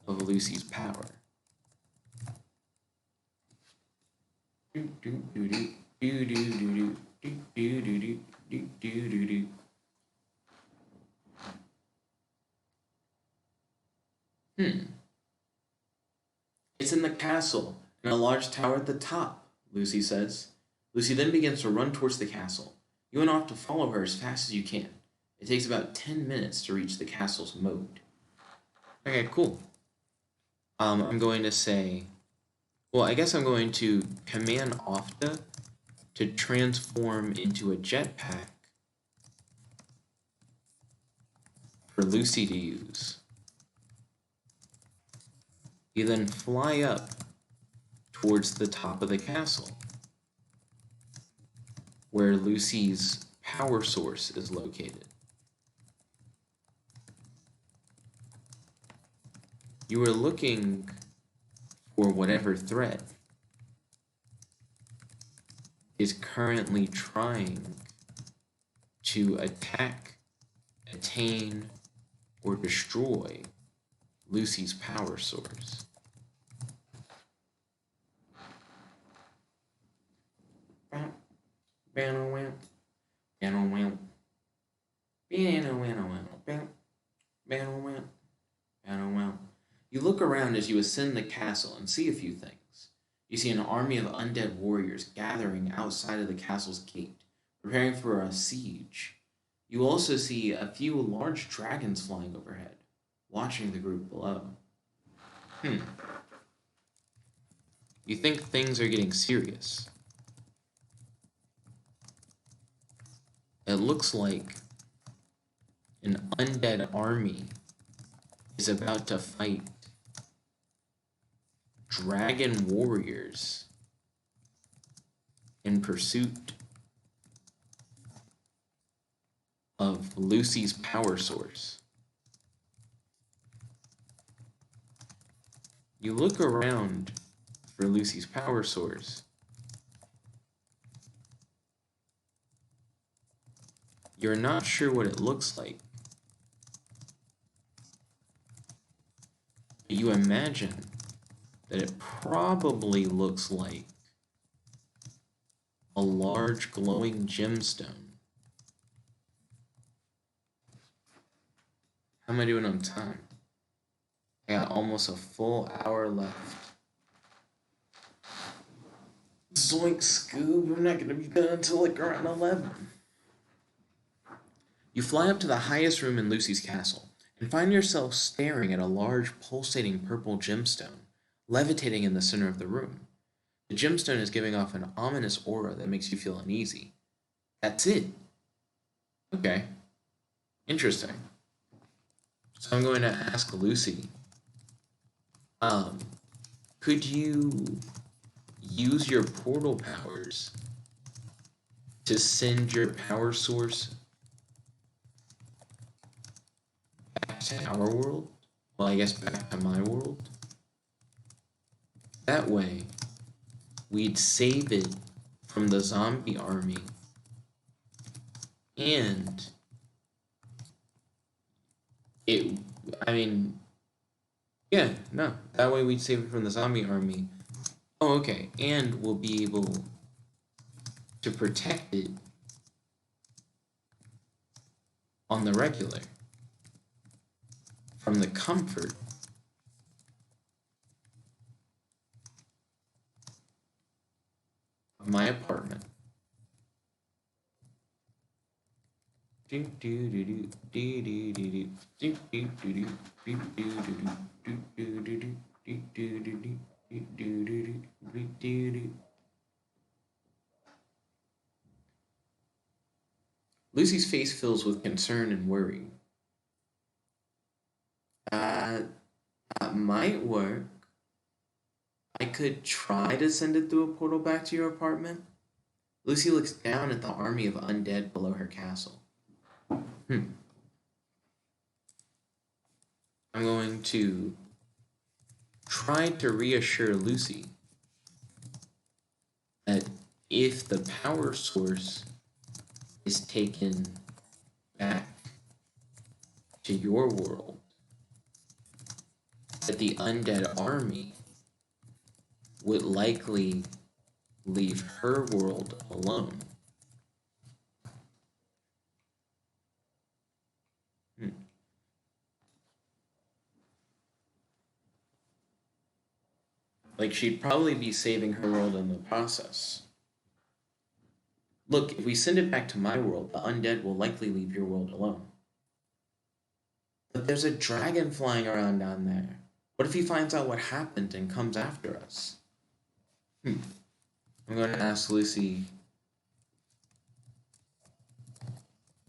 of Lucy's power. It's in the castle, in a large tower at the top, Lucy says. Lucy then begins to run towards the castle. You and Ofda follow her as fast as you can. It takes about 10 minutes to reach the castle's moat. Okay, cool. I'm going to say, well, I guess I'm going to command Ofda to transform into a jetpack for Lucy to use. You then fly up towards the top of the castle, where Lucy's power source is located. You are looking for whatever threat is currently trying to attack, attain, or destroy Lucy's power source. You look around as you ascend the castle and see a few things. You see an army of undead warriors gathering outside of the castle's gate, preparing for a siege. You also see a few large dragons flying overhead, watching the group below. You think things are getting serious. It looks like an undead army is about to fight dragon warriors in pursuit of Lucy's power source. You look around for Lucy's power source. You're not sure what it looks like. You imagine that it probably looks like a large glowing gemstone. How am I doing on time? I got almost a full hour left. Zoink, Scoob, I'm not gonna be done until like around 11. You fly up to the highest room in Lucy's castle and find yourself staring at a large pulsating purple gemstone levitating in the center of the room. The gemstone is giving off an ominous aura that makes you feel uneasy. That's it. Okay. Interesting. So I'm going to ask Lucy, could you use your portal powers to send your power source back to our world? Well, I guess back to my world. That way, we'd save it from the zombie army, and that way we'd save it from the zombie army. Oh, okay, and we'll be able to protect it on the regular from the comfort of my apartment. Lucy's face fills with concern and worry. That might work. I could try to send it through a portal back to your apartment. Lucy looks down at the army of undead below her castle. I'm going to try to reassure Lucy that if the power source is taken back to your world, that the undead army would likely leave her world alone. Like, she'd probably be saving her world in the process. Look, if we send it back to my world, the undead will likely leave your world alone. But there's a dragon flying around down there. What if he finds out what happened and comes after us? I'm going to ask Lucy,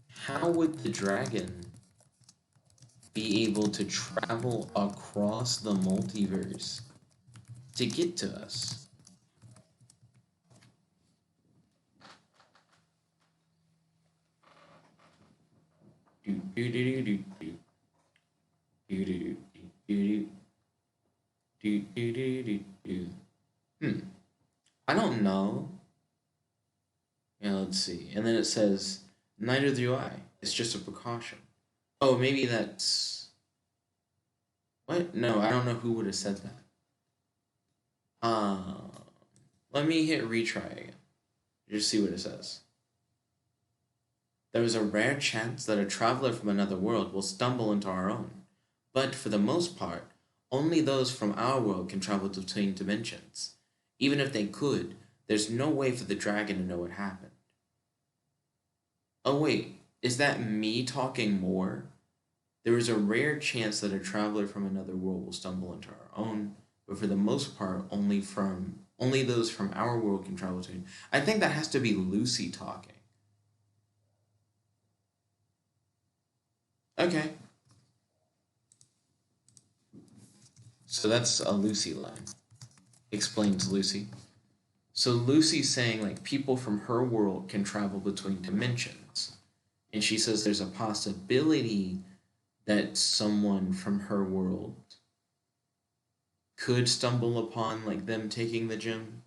how would the dragon be able to travel across the multiverse to get to us. I don't know. Yeah, let's see. And then it says, neither do I. It's just a precaution. Oh, maybe that's... What? No, I don't know who would have said that. Let me hit retry again. Just see what it says. There is a rare chance that a traveler from another world will stumble into our own. But for the most part, only those from our world can travel between dimensions. Even if they could, there's no way for the dragon to know what happened. Oh wait, is that me talking more? There is a rare chance that a traveler from another world will stumble into our own, but for the most part, only those from our world can travel to. I think that has to be Lucy talking. Okay. So that's a Lucy line. Explains Lucy. So Lucy's saying like people from her world can travel between dimensions. And she says there's a possibility that someone from her world could stumble upon like them taking the gem.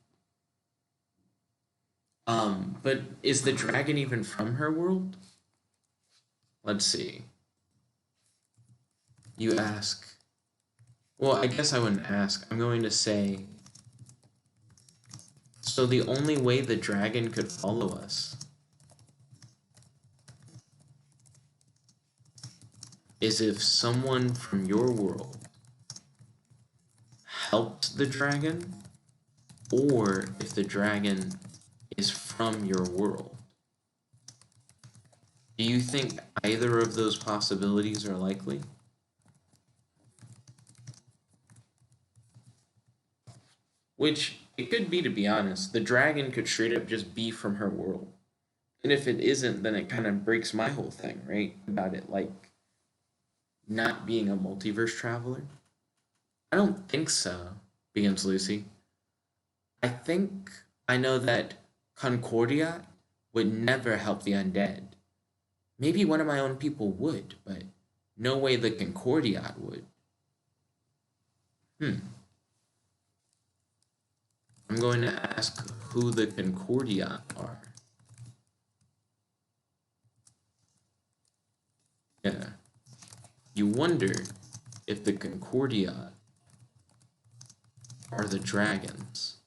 But is the dragon even from her world? Let's see. You ask. Well, I guess I wouldn't ask. I'm going to say. So the only way the dragon could follow us is if someone from your world helped the dragon, or if the dragon is from your world. Do you think either of those possibilities are likely? Which it could be, to be honest. The dragon could straight up just be from her world. And if it isn't, then it kind of breaks my whole thing, right? About it, like, not being a multiverse traveler. I don't think so, begins Lucy. I think I know that Concordia would never help the undead. Maybe one of my own people would, but no way the Concordiat would. I'm going to ask who the Concordiat are. Yeah. You wonder if the Concordiat are the dragons.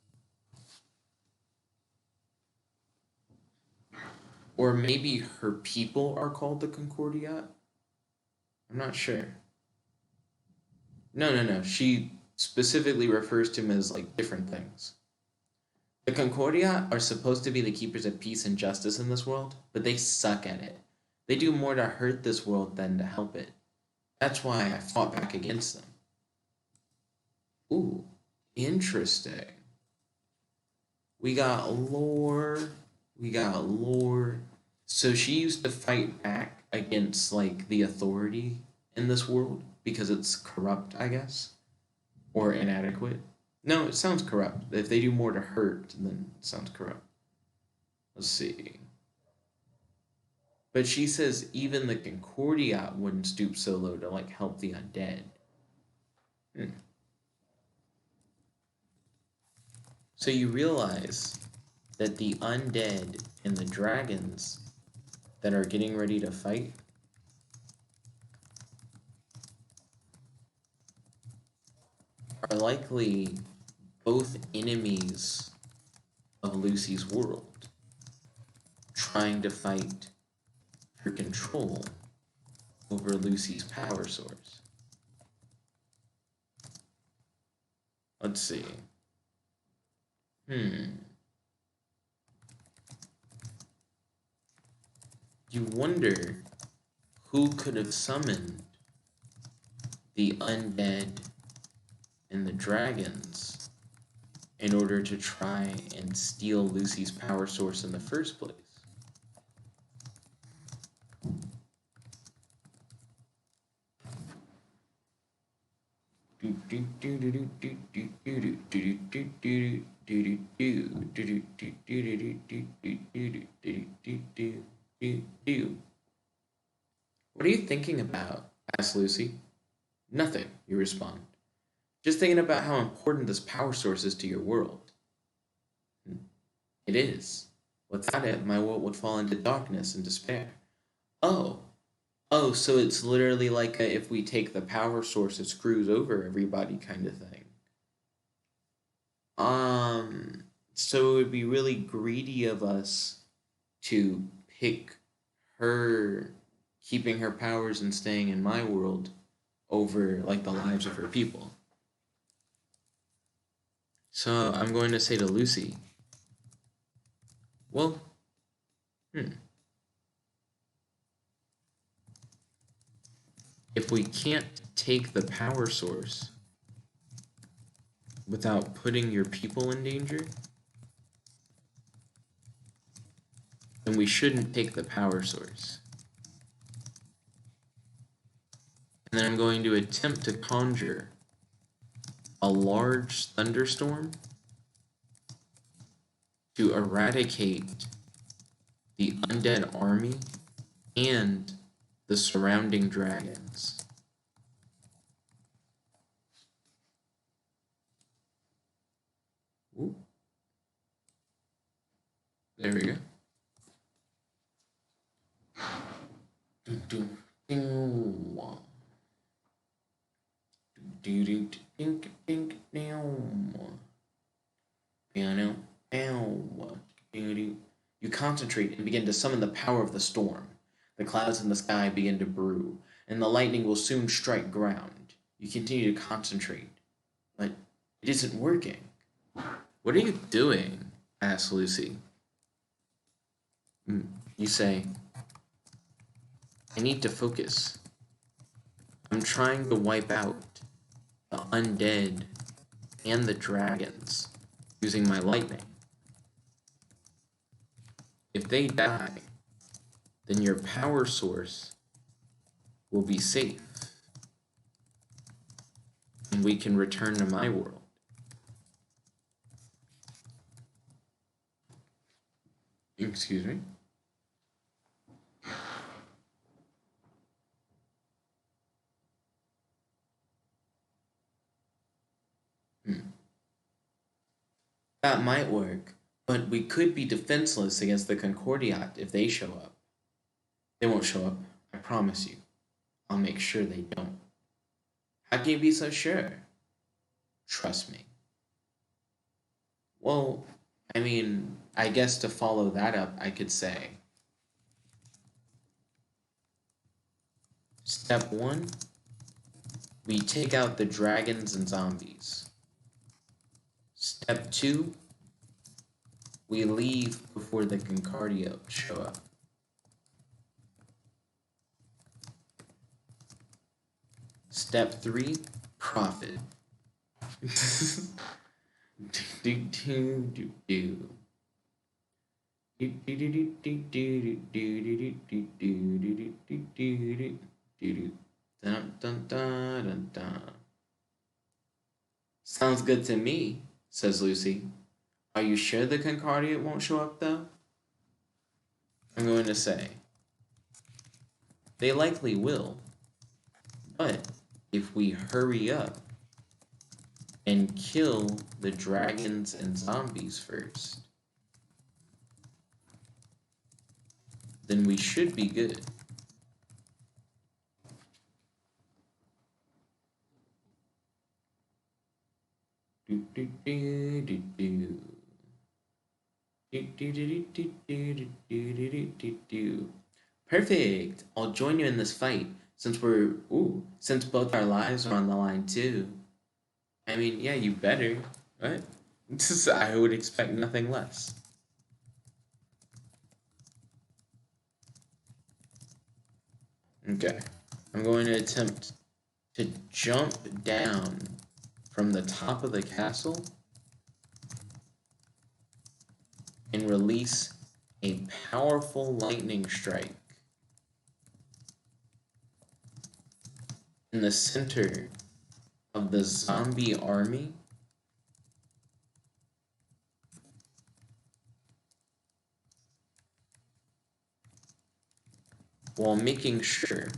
Or maybe her people are called the Concordiat? I'm not sure. No. She specifically refers to them as like different things. The Concordia are supposed to be the keepers of peace and justice in this world, but they suck at it. They do more to hurt this world than to help it. That's why I fought back against them. Ooh, interesting. We got lore. So she used to fight back against like the authority in this world because it's corrupt, I guess, or inadequate. No, it sounds corrupt. If they do more to hurt, then it sounds corrupt. Let's see. But she says even the Concordia wouldn't stoop so low to like help the undead. So you realize that the undead and the dragons that are getting ready to fight are likely both enemies of Lucy's world, trying to fight for control over Lucy's power source. Let's see. You wonder who could have summoned the undead and the dragons in order to try and steal Lucy's power source in the first place. What are you thinking about? Asked Lucy. Nothing, you respond. Just thinking about how important this power source is to your world. It is. Without it, my world would fall into darkness and despair. Oh, oh, so it's literally like if we take the power source, it screws over everybody kind of thing. So it would be really greedy of us to pick her keeping her powers and staying in my world over like the lives of her people. So I'm going to say to Lucy, well, if we can't take the power source without putting your people in danger, then we shouldn't take the power source. And then I'm going to attempt to conjure a large thunderstorm to eradicate the undead army and the surrounding dragons. Ooh. There we go. You concentrate and begin to summon the power of the storm. The clouds in the sky begin to brew, and the lightning will soon strike ground. You continue to concentrate, but it isn't working. What are you doing? Asked Lucy. You say, I need to focus. I'm trying to wipe out the undead and the dragons using my lightning. If they die, then your power source will be safe, and we can return to my world. Excuse me? That might work, but we could be defenseless against the Concordiat if they show up. They won't show up, I promise you. I'll make sure they don't. How can you be so sure? Trust me. Well, I mean, I guess to follow that up, I could say, step 1, we take out the dragons and zombies. Step 2, we leave before the Concordia show up. Step 3, profit. Sounds good to me, says Lucy. Are you sure the Concordia won't show up, though? I'm going to say, they likely will, but if we hurry up and kill the dragons and zombies first, then we should be good. Perfect. I'll join you in this fight since since both our lives are on the line too. I mean, yeah, you better, right? I would expect nothing less. Okay. I'm going to attempt to jump down from the top of the castle and release a powerful lightning strike in the center of the zombie army while making sure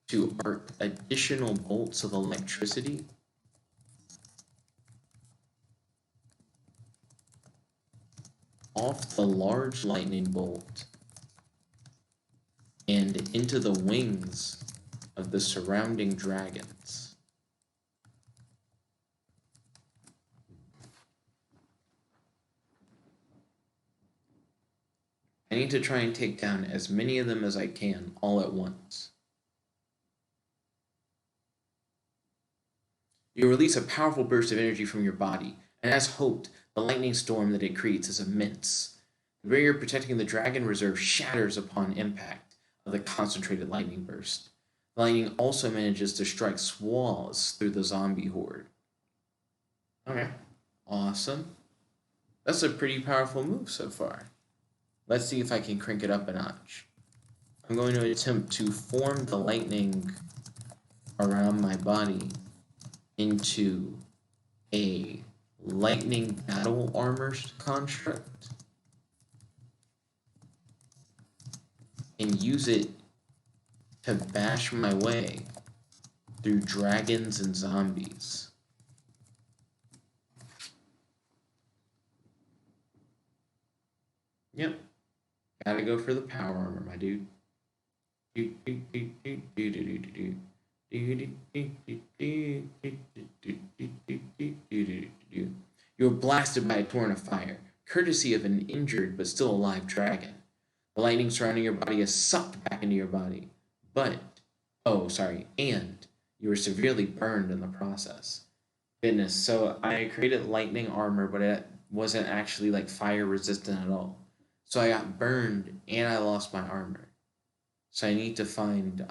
to arc additional bolts of electricity off the large lightning bolt and into the wings of the surrounding dragons. I need to try and take down as many of them as I can all at once. You release a powerful burst of energy from your body, and as hoped, the lightning storm that it creates is immense. The barrier protecting the dragon reserve shatters upon impact of the concentrated lightning burst. The lightning also manages to strike swaths through the zombie horde. Okay, awesome. That's a pretty powerful move so far. Let's see if I can crank it up a notch. I'm going to attempt to form the lightning around my body into a lightning battle armor construct and use it to bash my way through dragons and zombies. Yep. Gotta go for the power armor, my dude. You are blasted by a torrent of fire, courtesy of an injured but still alive dragon. The lightning surrounding your body is sucked back into your body, and you were severely burned in the process. Goodness, so I created lightning armor, but it wasn't actually like fire resistant at all. So I got burned and I lost my armor. So I need to find,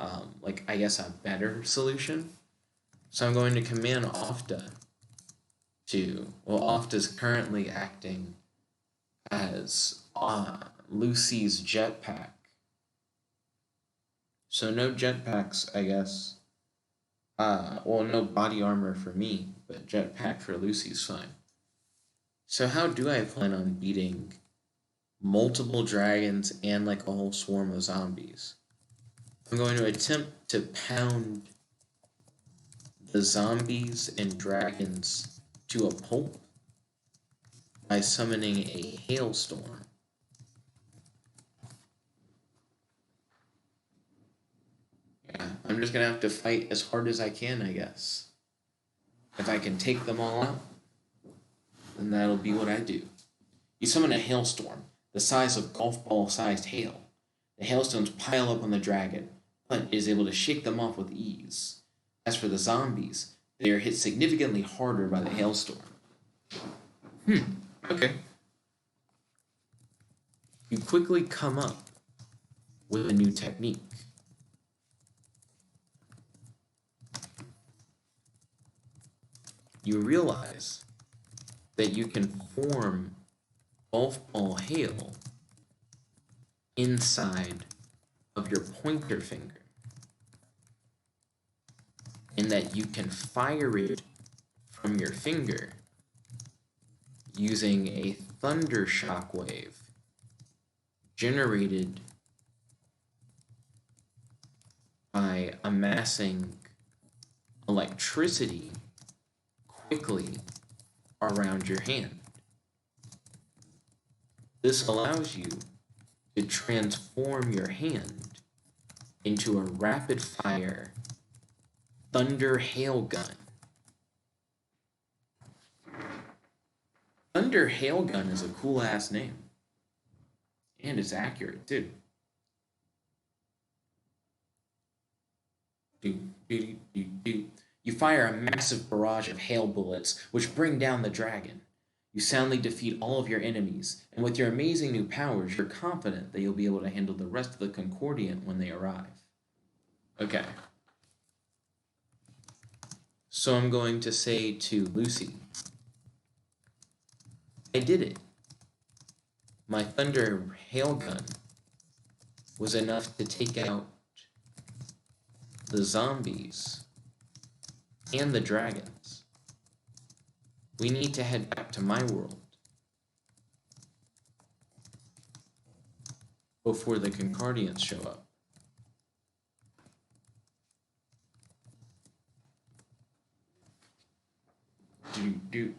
I guess a better solution. So I'm going to command Ofda Ofda's currently acting as Lucy's jetpack. So no jetpacks, I guess. No body armor for me, but jetpack for Lucy's fine. So how do I plan on beating multiple dragons and like a whole swarm of zombies? I'm going to attempt to pound the zombies and dragons to a pulp by summoning a hailstorm. Yeah, I'm just gonna have to fight as hard as I can, I guess. If I can take them all out, then that'll be what I do. You summon a hailstorm, the size of golf ball-sized hail. The hailstones pile up on the dragon, but is able to shake them off with ease. As for the zombies, they are hit significantly harder by the hailstorm. Okay. You quickly come up with a new technique. You realize that you can form golf ball hail inside of your pointer finger, and that you can fire it from your finger using a thunder shockwave generated by amassing electricity quickly around your hand. This allows you to transform your hand into a rapid-fire thunder hail gun. Thunder hail gun is a cool-ass name. And it's accurate, too. You fire a massive barrage of hail bullets, which bring down the dragon. You soundly defeat all of your enemies, and with your amazing new powers, you're confident that you'll be able to handle the rest of the Concordiant when they arrive. Okay. So I'm going to say to Lucy, I did it. My thunder hail gun was enough to take out the zombies and the dragons. We need to head back to my world before the Concordians show up. Did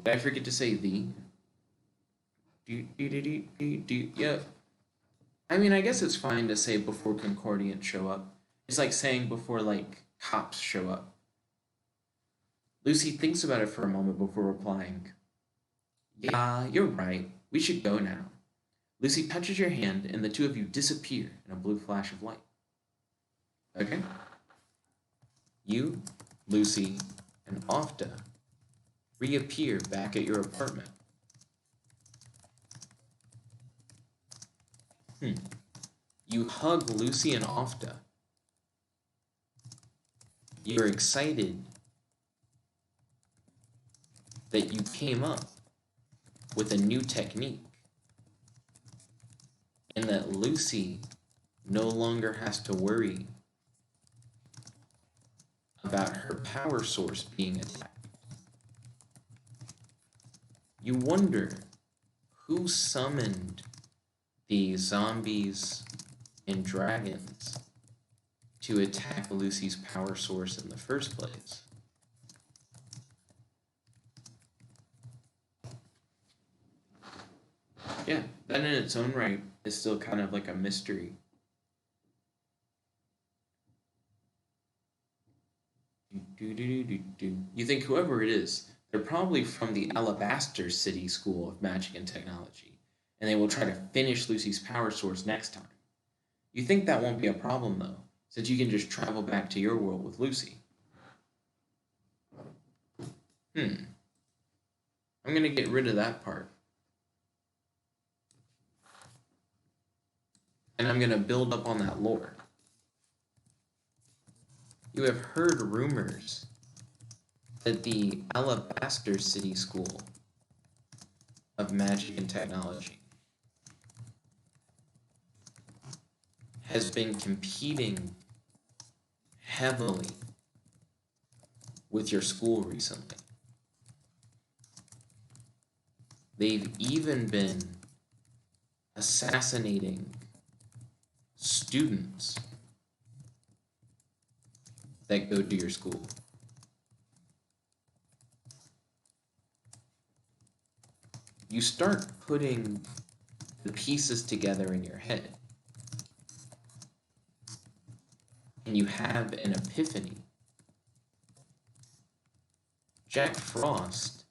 I forget to say the? Yep. I mean, I guess it's fine to say before Concordians show up. It's like saying before, like, cops show up. Lucy thinks about it for a moment before replying. Yeah, you're right. We should go now. Lucy touches your hand, and the two of you disappear in a blue flash of light. Okay? You, Lucy, and Ofda reappear back at your apartment. You hug Lucy and Ofda. You're excited that you came up with a new technique and that Lucy no longer has to worry about her power source being attacked. You wonder who summoned the zombies and dragons to attack Lucy's power source in the first place. Yeah, that in its own right is still kind of like a mystery. You think whoever it is, they're probably from the Alabaster City School of Magic and Technology, and they will try to finish Lucy's power source next time. You think that won't be a problem, though, since you can just travel back to your world with Lucy. I'm going to get rid of that part. And I'm going to build up on that lore. You have heard rumors that the Alabaster City School of Magic and Technology has been competing heavily with your school recently. They've even been assassinating students that go to your school. You start putting the pieces together in your head, and you have an epiphany. Jack Frost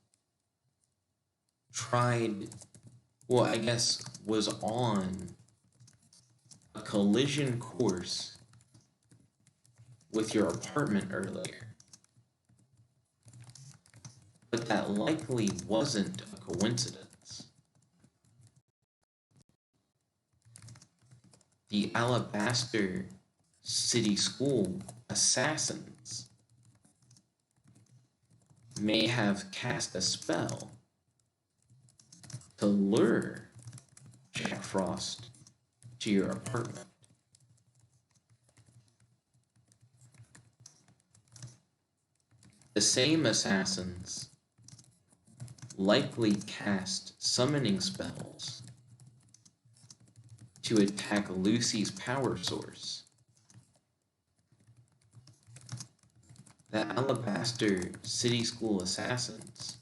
was on a collision course with your apartment earlier. But that likely wasn't a coincidence. The Alabaster City School assassins may have cast a spell to lure Jack Frost to your apartment. The same assassins likely cast summoning spells to attack Lucy's power source. The Alabaster City School assassins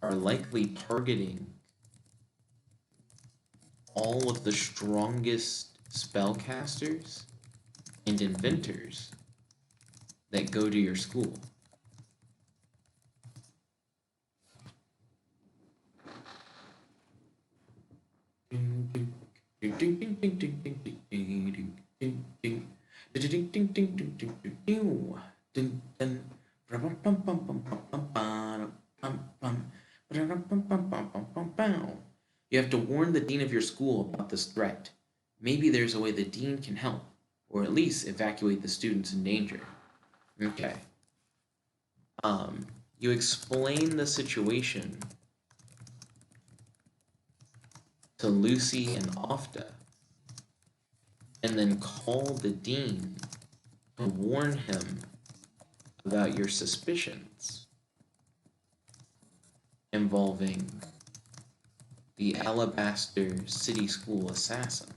are likely targeting all of the strongest spellcasters and inventors that go to your school. You have to warn the dean of your school about this threat. Maybe there's a way the dean can help, or at least evacuate the students in danger. Okay. You explain the situation to Lucy and Ofda, and then call the dean to warn him about your suspicions involving the Alabaster City School assassins.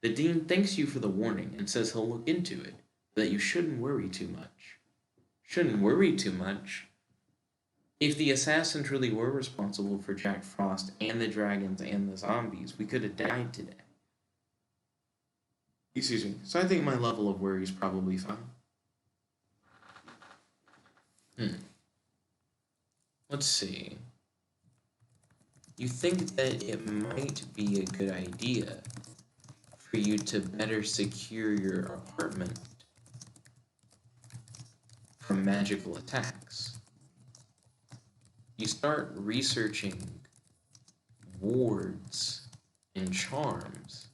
The dean thanks you for the warning and says he'll look into it, but that you shouldn't worry too much. Shouldn't worry too much? If the assassins really were responsible for Jack Frost and the dragons and the zombies, we could have died today. Excuse me. So I think my level of worry is probably fine. Let's see. You think that it might be a good idea for you to better secure your apartment from magical attacks. You start researching wards and charms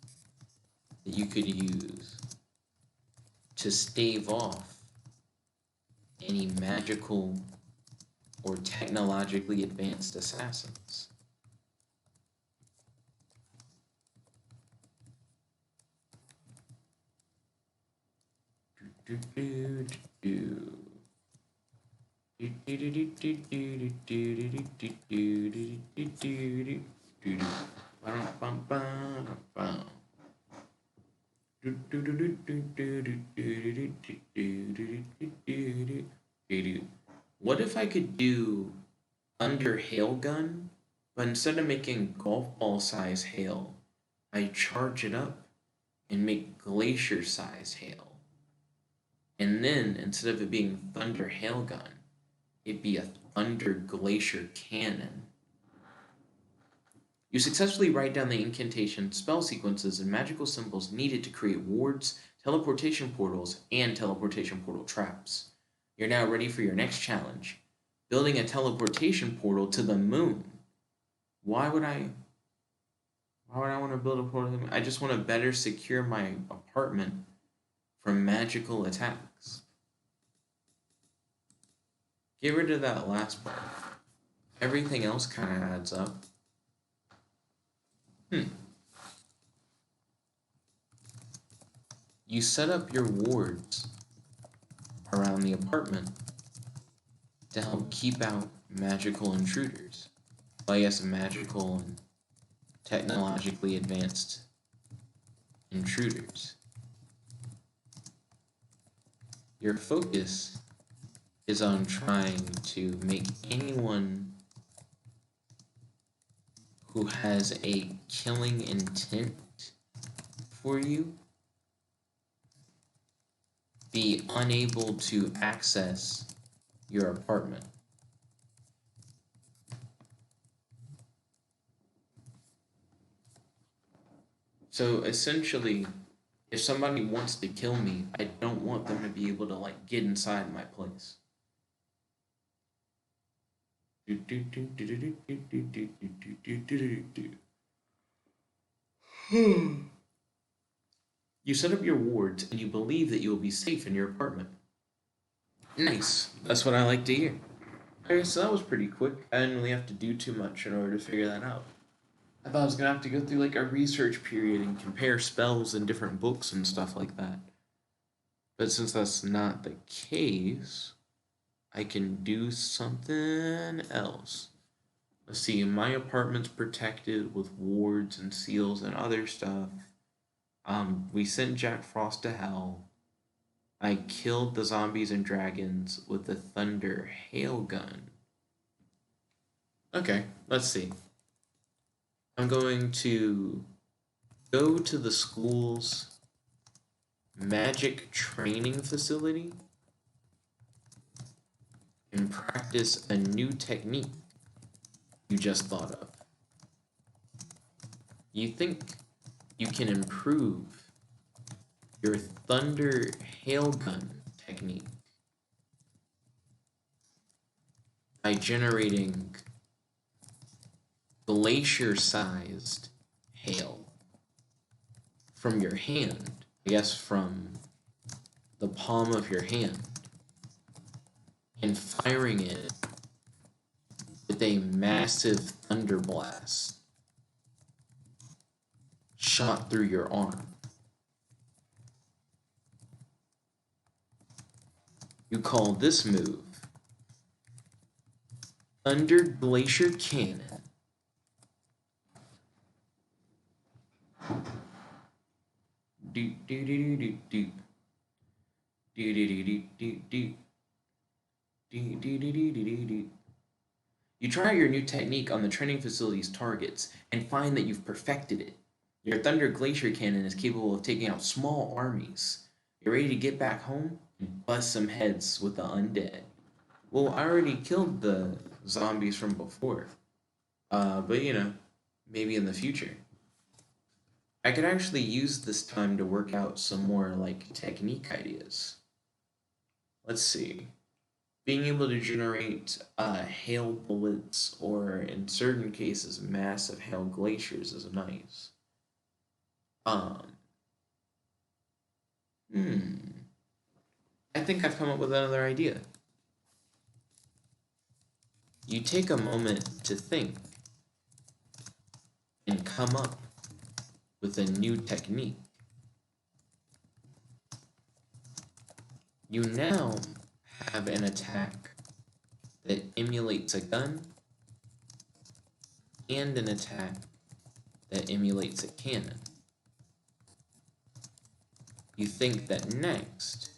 that you could use to stave off any magical or technologically advanced assassins. What if I could do under hail gun, but instead of making golf ball size hail, I charge it up and make glacier size hail. And then instead of it being thunder hail gun, it'd be a thunder glacier cannon. You successfully write down the incantation, spell sequences, and magical symbols needed to create wards, teleportation portals, and teleportation portal traps. You're now ready for your next challenge, building a teleportation portal to the moon. Why would I want to build a portal to the moon? I just want to better secure my apartment from magical attacks. Get rid of that last part. Everything else kind of adds up. You set up your wards around the apartment to help keep out magical intruders. Well, I guess magical and technologically advanced intruders. Your focus is on trying to make anyone who has a killing intent for you be unable to access your apartment. So essentially, if somebody wants to kill me, I don't want them to be able to get inside my place. You set up your wards and you believe that you will be safe in your apartment. Nice. That's what I like to hear. Okay, so that was pretty quick. I didn't really have to do too much in order to figure that out. I thought I was going to have to go through a research period and compare spells in different books and stuff like that. But since that's not the case, I can do something else. Let's see, my apartment's protected with wards and seals and other stuff. We sent Jack Frost to hell. I killed the zombies and dragons with the thunder hail gun. Okay, let's see. I'm going to go to the school's magic training facility and practice a new technique you just thought of. You think you can improve your thunder hail gun technique by generating glacier-sized hail from your hand, I guess from the palm of your hand. and firing it with a massive thunder blast shot through your arm. You call this move Thunder Glacier Cannon. Do do do do do do do do do do do do do do do do do. You try out your new technique on the training facility's targets and find that you've perfected it. Your Thunder Glacier Cannon is capable of taking out small armies. You're ready to get back home and bust some heads with the undead. Well, I already killed the zombies from before. But you know, maybe in the future. I could actually use this time to work out some more like technique ideas. Let's see. Being able to generate hail bullets or in certain cases massive hail glaciers is nice. Um, hmm. I think I've come up with another idea. You take a moment to think and come up with a new technique. You now have an attack that emulates a gun and an attack that emulates a cannon. You think that next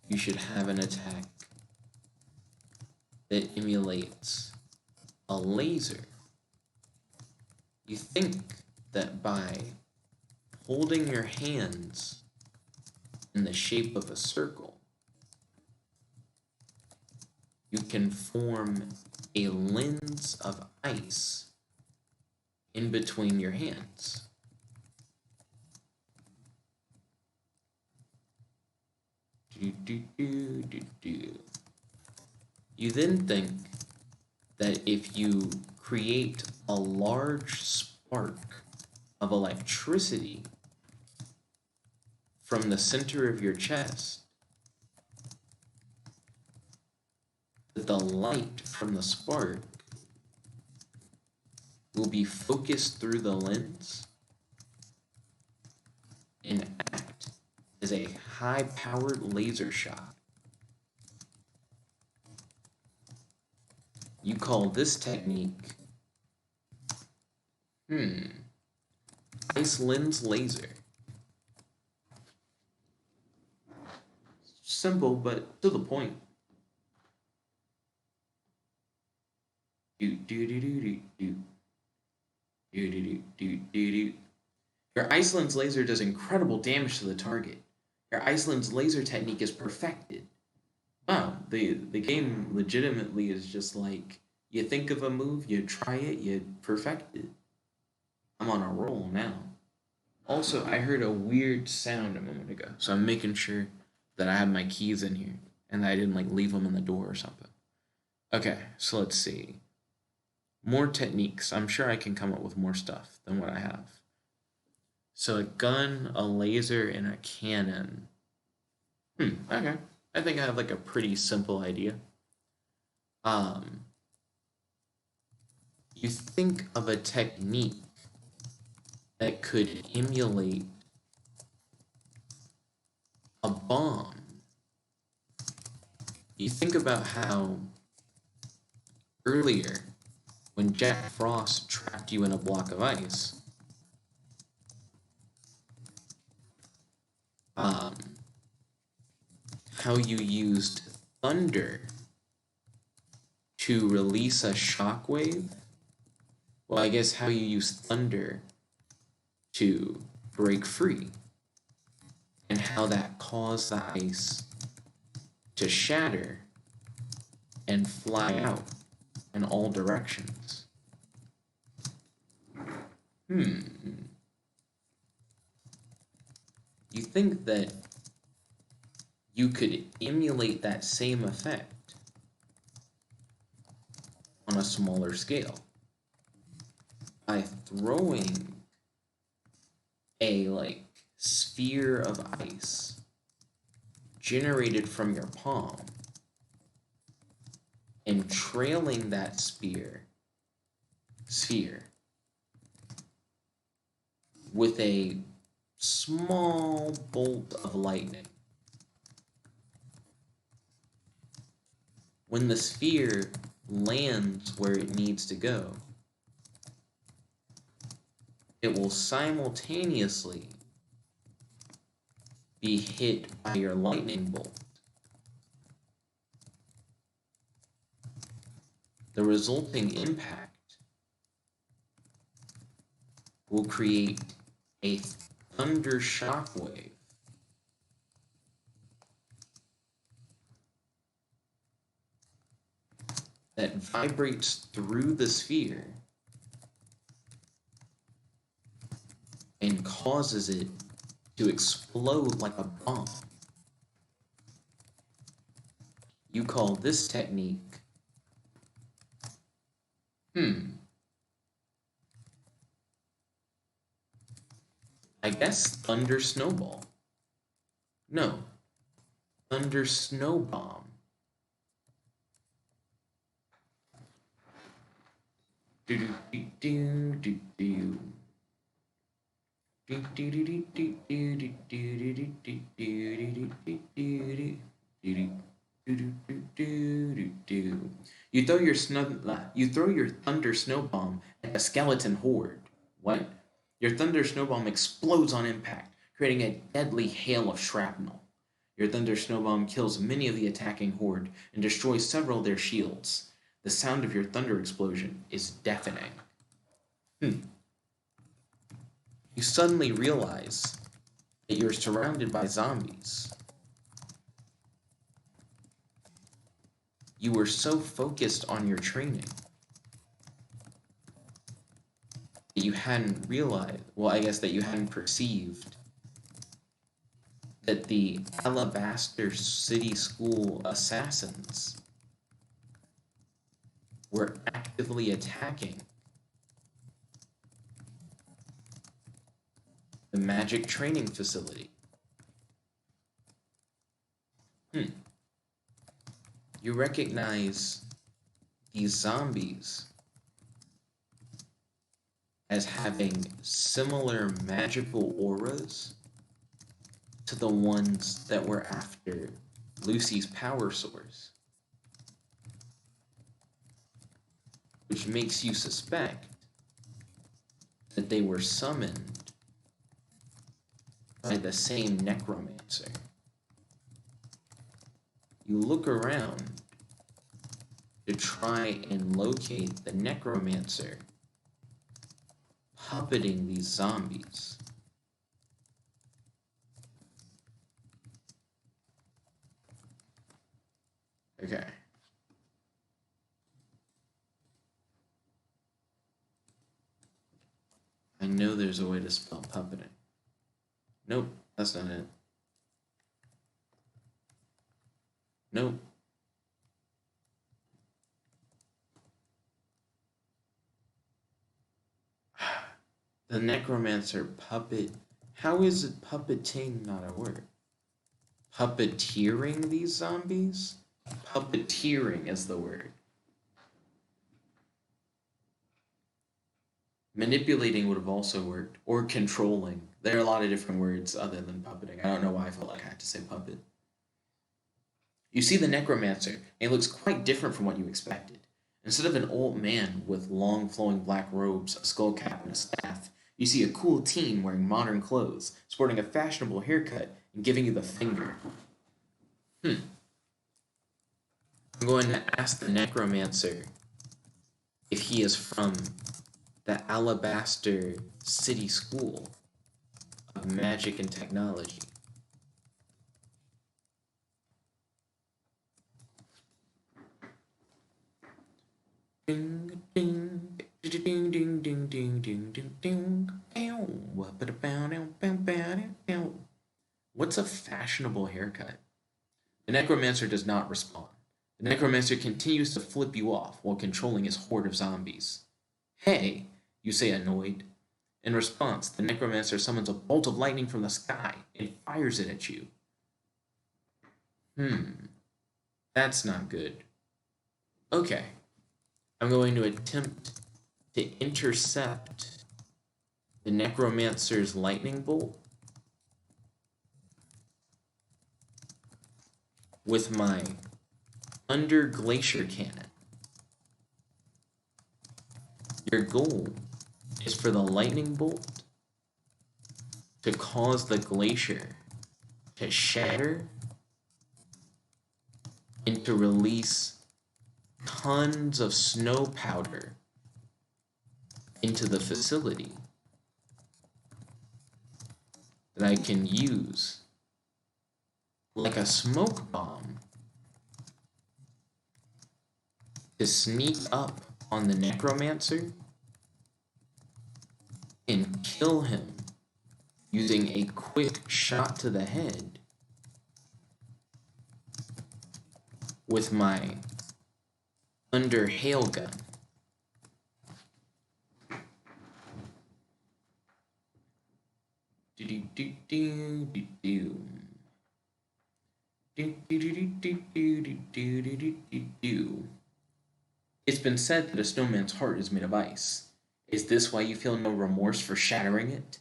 you should have an attack that emulates a laser. You think that by holding your hands in the shape of a circle, you can form a lens of ice in between your hands. You then think that if you create a large spark of electricity from the center of your chest, that the light from the spark will be focused through the lens and act as a high-powered laser shot. You call this technique ice lens laser. Simple, but to the point. Your ice lens laser does incredible damage to the target. Your ice lens laser technique is perfected. Wow, the game legitimately is just like, you think of a move, you try it, you perfect it. I'm on a roll now. Also, I heard a weird sound a moment ago, so I'm making sure that I have my keys in here and that I didn't like leave them in the door or something. Okay, so let's see. More techniques. I'm sure I can come up with more stuff than what I have. So a gun, a laser, and a cannon. Okay. I think I have like a pretty simple idea. You think of a technique that could emulate a bomb. You think about how earlier, when Jack Frost trapped you in a block of ice, how you used thunder to release a shockwave. Well, I guess how you use thunder to break free, and how that caused the ice to shatter and fly out in all directions. You think that you could emulate that same effect on a smaller scale by throwing a like sphere of ice generated from your palm and trailing that sphere with a small bolt of lightning. When the sphere lands where it needs to go, it will simultaneously be hit by your lightning bolt. The resulting impact will create a thunder shockwave that vibrates through the sphere and causes it to explode like a bomb. You call this technique, I guess thunder snowball. No, thunder snow bomb. Do do do do do. You throw your thunder snow bomb at a skeleton horde. What? Your thunder snow bomb explodes on impact, creating a deadly hail of shrapnel. Your thunder snow bomb kills many of the attacking horde and destroys several of their shields. The sound of your thunder explosion is deafening. You suddenly realize that you're surrounded by zombies. You were so focused on your training that you hadn't realized, well, I guess that you hadn't perceived that the Alabaster City School assassins were actively attacking the magic training facility. You recognize these zombies as having similar magical auras to the ones that were after Lucy's power source, which makes you suspect that they were summoned by the same necromancer. You look around to try and locate the necromancer puppeting these zombies. Okay. I know there's a way to spell puppeting. Nope, that's not it. Nope. The necromancer puppet. How is it puppeting not a word? Puppeteering these zombies? Puppeteering is the word. Manipulating would have also worked. Or controlling. There are a lot of different words other than puppeting. I don't know why I felt like I had to say puppet. You see the necromancer, and he looks quite different from what you expected. Instead of an old man with long flowing black robes, a skull cap, and a staff, you see a cool teen wearing modern clothes, sporting a fashionable haircut, and giving you the finger. I'm going to ask the necromancer if he is from the Alabaster City School of Magic and Technology. Ding ding ding ding ding ding ding ding ding. What's a fashionable haircut? The necromancer does not respond. The necromancer continues to flip you off while controlling his horde of zombies. Hey, you say annoyed. In response, the necromancer summons a bolt of lightning from the sky and fires it at you. That's not good. Okay, I'm going to attempt to intercept the necromancer's lightning bolt with my under glacier cannon. Your goal is for the lightning bolt to cause the glacier to shatter and to release tons of snow powder into the facility that I can use like a smoke bomb to sneak up on the necromancer and kill him using a quick shot to the head with my under hail gun. It's been said that a snowman's heart is made of ice. Is this why you feel no remorse for shattering it?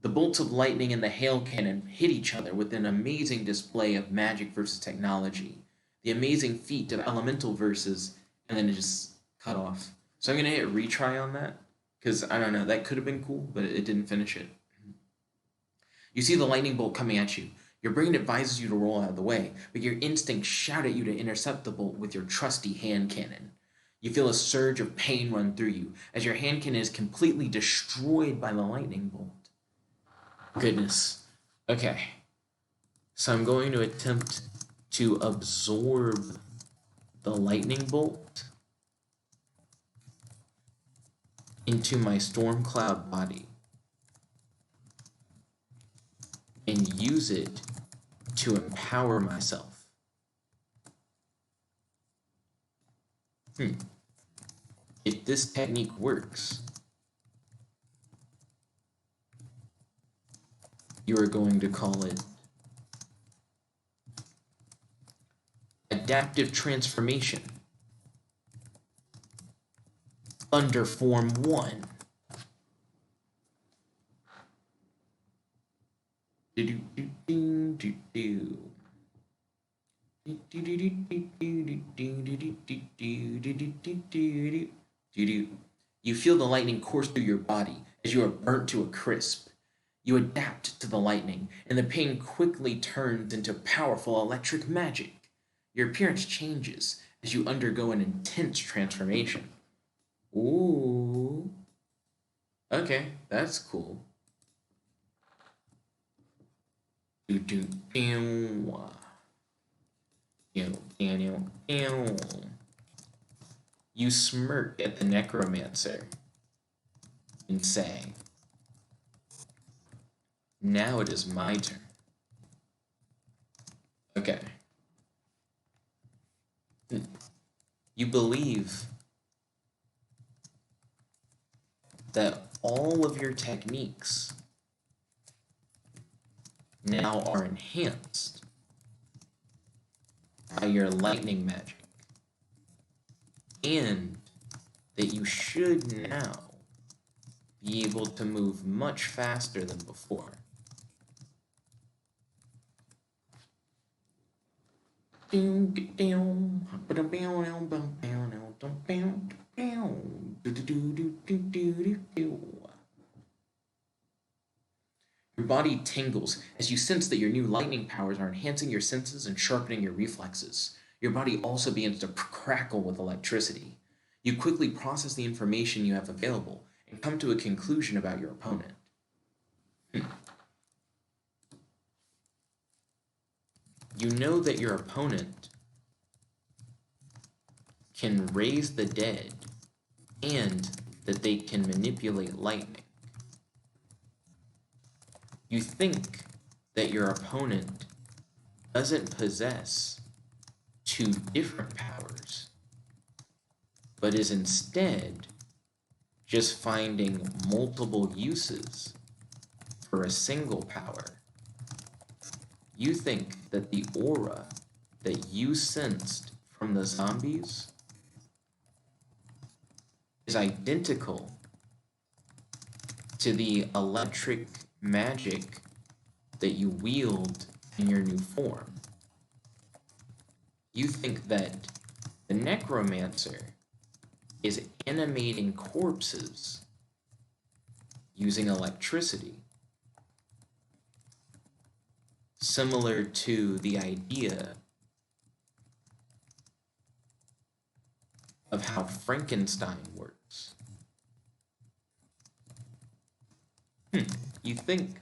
The bolts of lightning and the hail cannon hit each other with an amazing display of magic versus technology. The amazing feat of elemental versus, and then it just cut off. So I'm going to hit retry on that, because I don't know, that could have been cool, but it didn't finish it. You see the lightning bolt coming at you. Your brain advises you to roll out of the way, but your instincts shout at you to intercept the bolt with your trusty hand cannon. You feel a surge of pain run through you as your hand cannon is completely destroyed by the lightning bolt. Goodness. Okay. So I'm going to attempt to absorb the lightning bolt into my storm cloud body and use it to empower myself. If this technique works, you are going to call it adaptive transformation. Thunder form 1. You feel the lightning course through your body as you are burnt to a crisp. You adapt to the lightning, and the pain quickly turns into powerful electric magic. Your appearance changes as you undergo an intense transformation. Ooh. Okay, that's cool. You smirk at the necromancer and say, "Now it is my turn." Okay. You believe that all of your techniques now are enhanced by your lightning magic, and that you should now be able to move much faster than before. Your body tingles as you sense that your new lightning powers are enhancing your senses and sharpening your reflexes. Your body also begins to crackle with electricity. You quickly process the information you have available and come to a conclusion about your opponent. You know that your opponent can raise the dead and that they can manipulate lightning. You think that your opponent doesn't possess two different powers, but is instead just finding multiple uses for a single power. You think that the aura that you sensed from the zombies is identical to the electric magic that you wield in your new form. You think that the necromancer is animating corpses using electricity, similar to the idea of how Frankenstein works. You think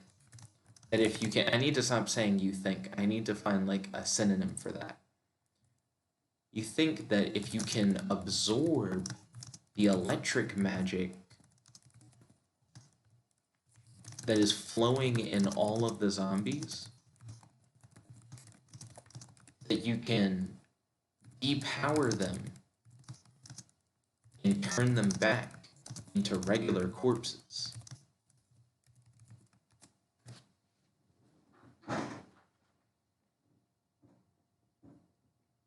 that if you can, I need to stop saying you think, I need to find like a synonym for that. You think that if you can absorb the electric magic that is flowing in all of the zombies, that you can depower them and turn them back into regular corpses.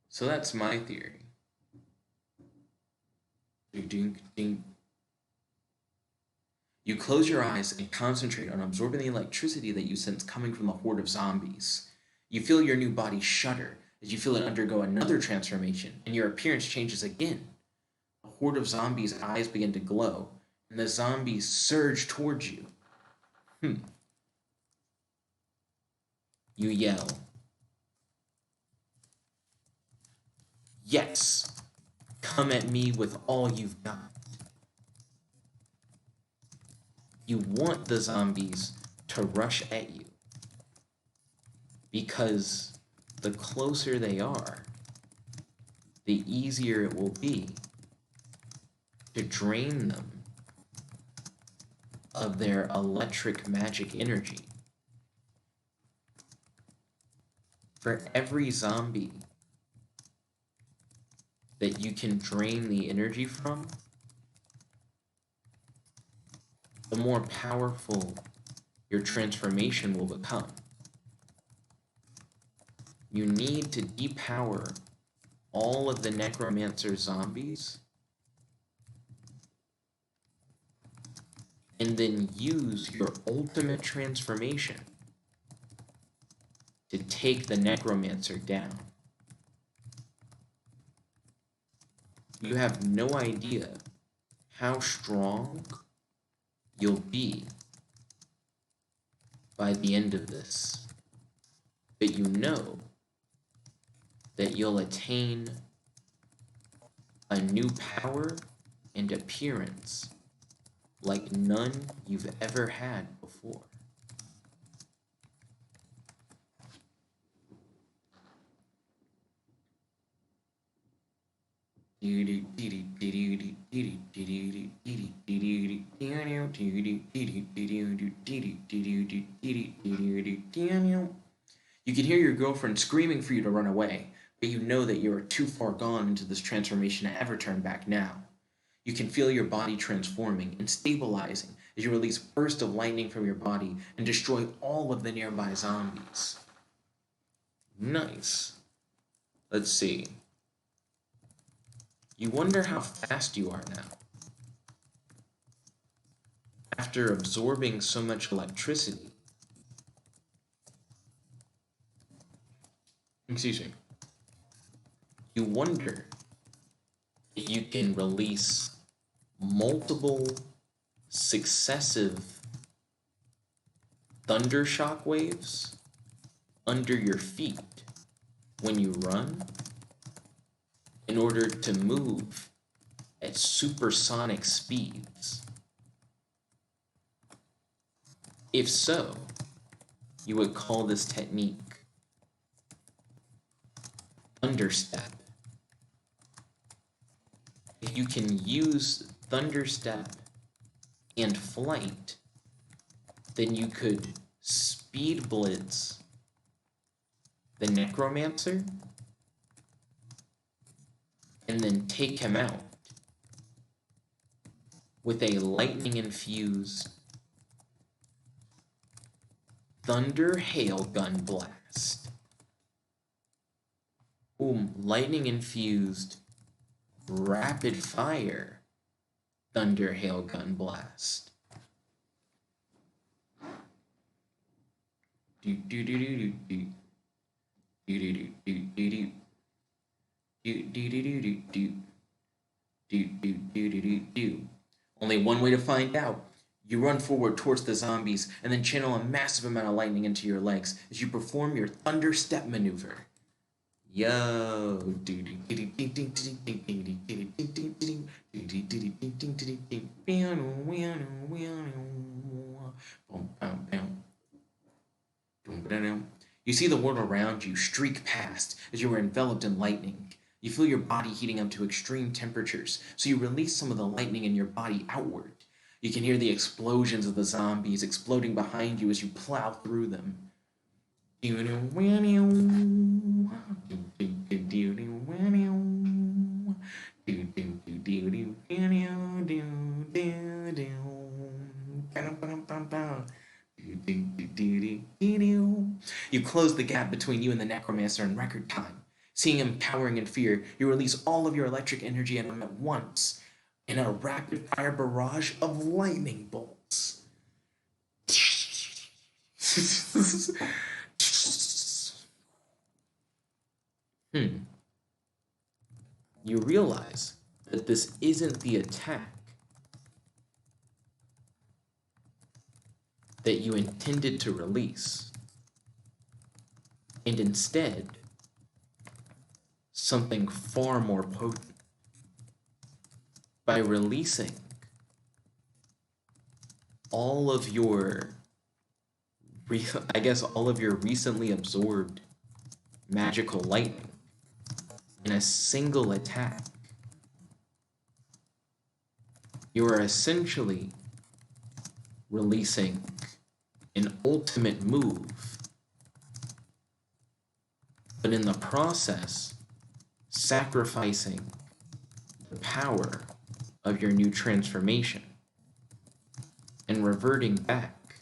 So that's my theory. You close your eyes and concentrate on absorbing the electricity that you sense coming from the horde of zombies. You feel your new body shudder as you feel it undergo another transformation, and your appearance changes again. The horde of zombies' eyes begin to glow, and the zombies surge towards you. You yell, "Yes! Come at me with all you've got." You want the zombies to rush at you, because the closer they are, the easier it will be to drain them of their electric magic energy. For every zombie that you can drain the energy from, the more powerful your transformation will become. You need to depower all of the necromancer zombies and then use your ultimate transformation to take the necromancer down. You have no idea how strong you'll be by the end of this, but you know that you'll attain a new power and appearance like none you've ever had before. You can hear your girlfriend screaming for you to run away, but you know that you are too far gone into this transformation to ever turn back now. You can feel your body transforming and stabilizing as you release bursts of lightning from your body and destroy all of the nearby zombies. Nice. Let's see. You wonder how fast you are now. After absorbing so much electricity, you wonder if you can release multiple successive thunder shock waves under your feet when you run in order to move at supersonic speeds. If so, you would call this technique thunderstep. If you can use thunderstep and flight, then you could speed blitz the necromancer and then take him out with a lightning-infused thunder hail gun blast. Lightning-infused rapid fire thunder, hail, gun, blast. Do do do do do do do do do do do do do do do do do. Only one way to find out. You run forward towards the zombies and then channel a massive amount of lightning into your legs as you perform your thunder step maneuver. Yo. You see the world around you streak past as you are enveloped in lightning. You feel your body heating up to extreme temperatures, so you release some of the lightning in your body outward. You can hear the explosions of the zombies exploding behind you as you plow through them. You close the gap between you and the necromancer in record time. Seeing him cowering in fear, you release all of your electric energy at him at once in a rapid-fire barrage of lightning bolts. You realize that this isn't the attack that you intended to release, and instead, something far more potent. By releasing all of your, all of your recently absorbed magical lightning in a single attack, you are essentially releasing an ultimate move, but in the process, sacrificing the power of your new transformation and reverting back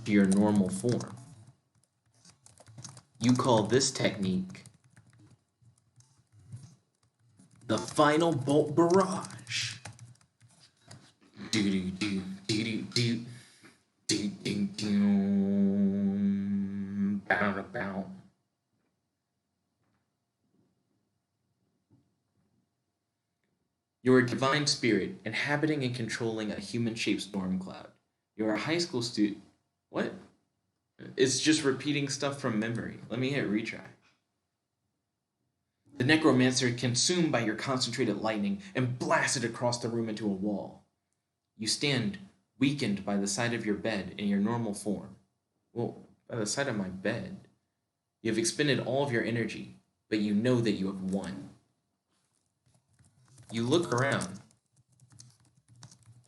to your normal form. You call this technique the final bolt barrage. You're a divine spirit inhabiting and controlling a human-shaped storm cloud. You're a high school student. What? It's just repeating stuff from memory. Let me hit retry. The necromancer consumed by your concentrated lightning and blasted across the room into a wall. You stand weakened by the side of your bed in your normal form. Well, by the side of my bed. You have expended all of your energy, but you know that you have won. You look around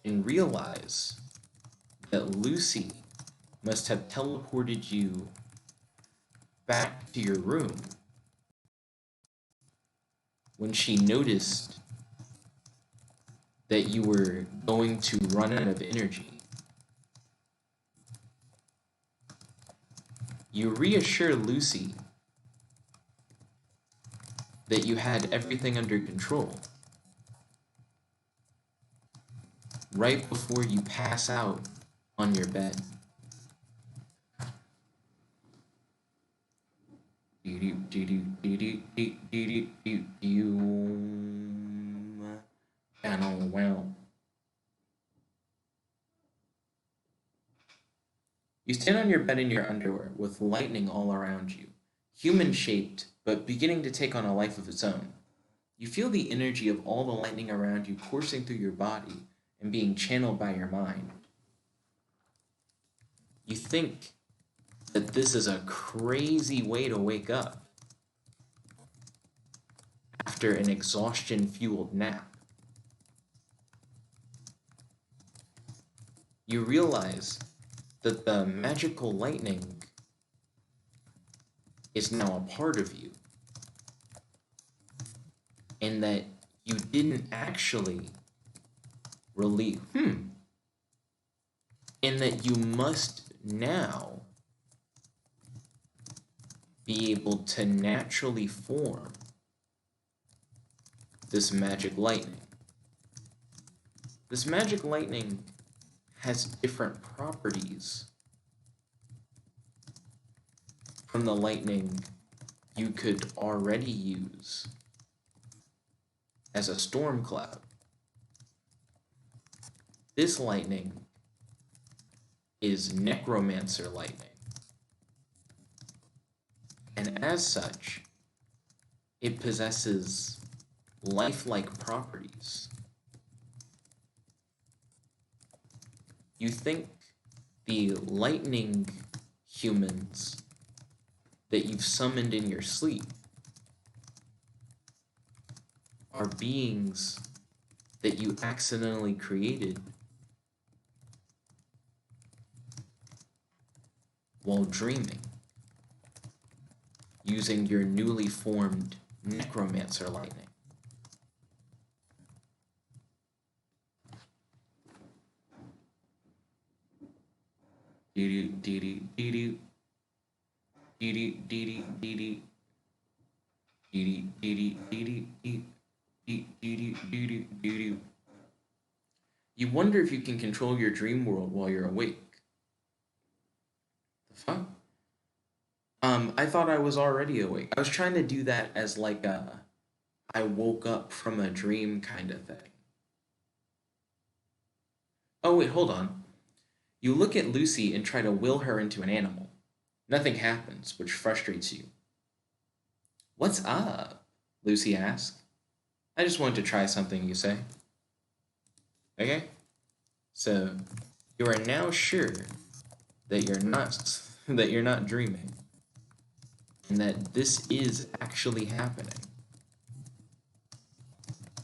and realize that Lucy must have teleported you back to your room when she noticed that you were going to run out of energy. You reassure Lucy that you had everything under control right before you pass out on your bed. You stand on your bed in your underwear with lightning all around you, human-shaped, but beginning to take on a life of its own. You feel the energy of all the lightning around you coursing through your body and being channeled by your mind. You think that this is a crazy way to wake up after an exhaustion-fueled nap. You realize that the magical lightning is now a part of you, and that you didn't actually release, and that you must now be able to naturally form this magic lightning. This magic lightning has different properties from the lightning you could already use as a storm cloud. This lightning is necromancer lightning, and as such, it possesses lifelike properties. You think the lightning humans that you've summoned in your sleep are beings that you accidentally created while dreaming, using your newly formed necromancer lightning. You wonder if you can control your dream world while you're awake. The fuck? I thought I was already awake. I was trying to do that as like a I woke up from a dream kind of thing. Oh wait, hold on. You look at Lucy and try to will her into an animal. Nothing happens, which frustrates you. What's up? Lucy asks. I just wanted to try something, you say. Okay? So, you are now sure that you're not dreaming, and that this is actually happening.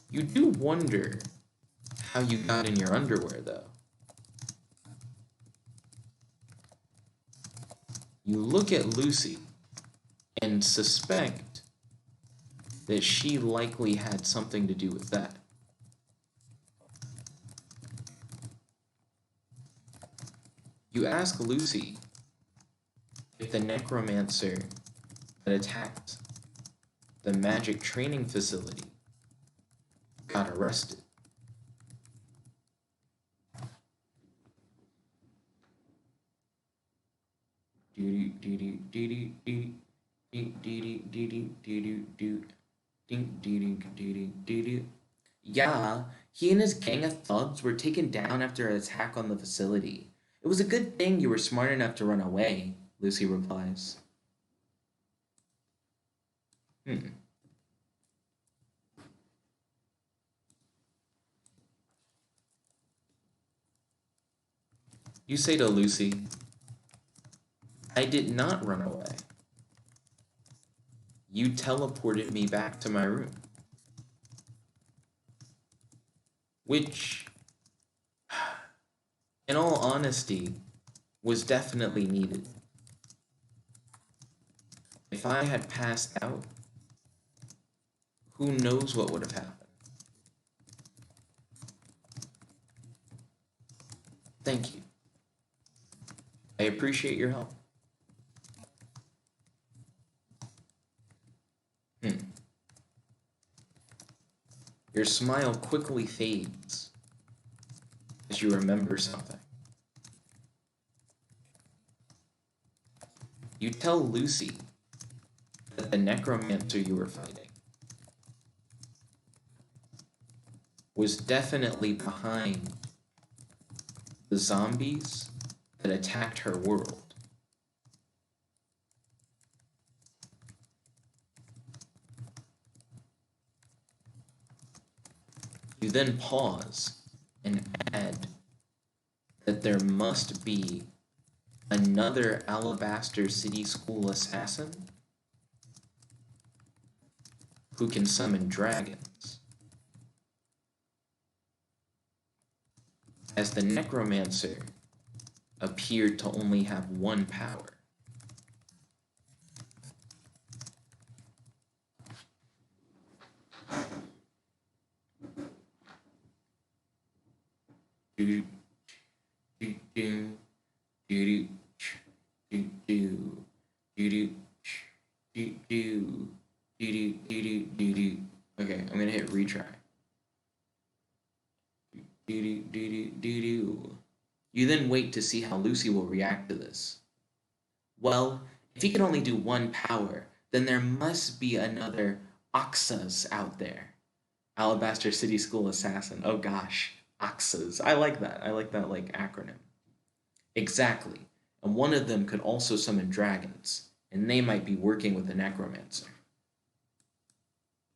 You do wonder how you got in your underwear, though. You look at Lucy and suspect that she likely had something to do with that. You ask Lucy if the necromancer that attacked the magic training facility got arrested. Yeah, he and his gang of thugs were taken down after an attack on the facility. It was a good thing you were smart enough to run away, Lucy replies. You say to Lucy, I did not run away. You teleported me back to my room. Which, in all honesty, was definitely needed. If I had passed out, who knows what would have happened? Thank you. I appreciate your help. Your smile quickly fades as you remember something. You tell Lucy that the necromancer you were fighting was definitely behind the zombies that attacked her world. You then pause and add that there must be another Alabaster City School assassin who can summon dragons, as the necromancer appeared to only have one power. Okay, I'm gonna hit retry. to see how Lucy will react to this. Well, if he can only do one power, then there must be another Oxas out there. Alabaster City School Assassin. Oh gosh, Oxas. I like that. I like that like acronym. Exactly. And one of them could also summon dragons, and they might be working with a necromancer.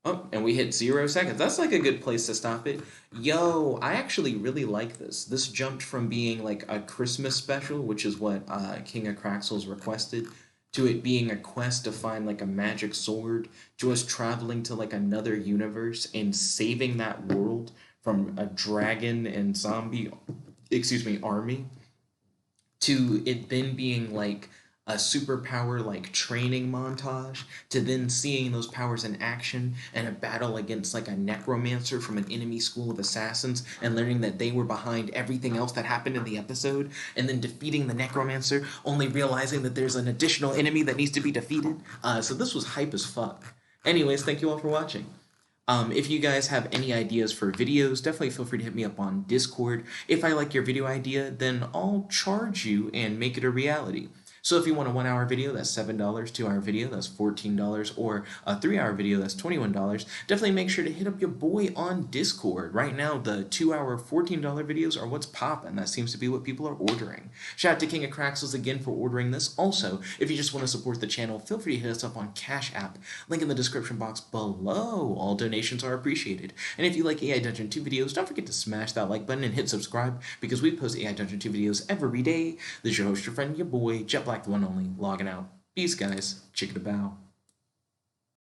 Oh, and we hit 0 seconds. That's like a good place to stop it. Yo, I actually really like this. This jumped from being like a Christmas special, which is what King of Craxels requested, to it being a quest to find like a magic sword, to us traveling to like another universe and saving that world from a dragon and zombie, army, to it then being like a superpower like training montage, to then seeing those powers in action and a battle against like a necromancer from an enemy school of assassins and learning that they were behind everything else that happened in the episode, and then defeating the necromancer, only realizing that there's an additional enemy that needs to be defeated. So this was hype as fuck. Anyways, thank you all for watching. If you guys have any ideas for videos, definitely feel free to hit me up on Discord. If I like your video idea, then I'll charge you and make it a reality. So if you want a 1-hour video, that's $7, 2-hour video, that's $14, or a 3-hour video, that's $21, definitely make sure to hit up your boy on Discord. Right now, the 2-hour, $14 videos are what's poppin'. That seems to be what people are ordering. Shout out to King of Craxels again for ordering this. Also, if you just want to support the channel, feel free to hit us up on Cash App. Link in the description box below. All donations are appreciated. And if you like AI Dungeon 2 videos, don't forget to smash that like button and hit subscribe, because we post AI Dungeon 2 videos every day. This is your host, your friend, your boy, Jet Black the one only, logging out. Peace, guys. Chicken to bow.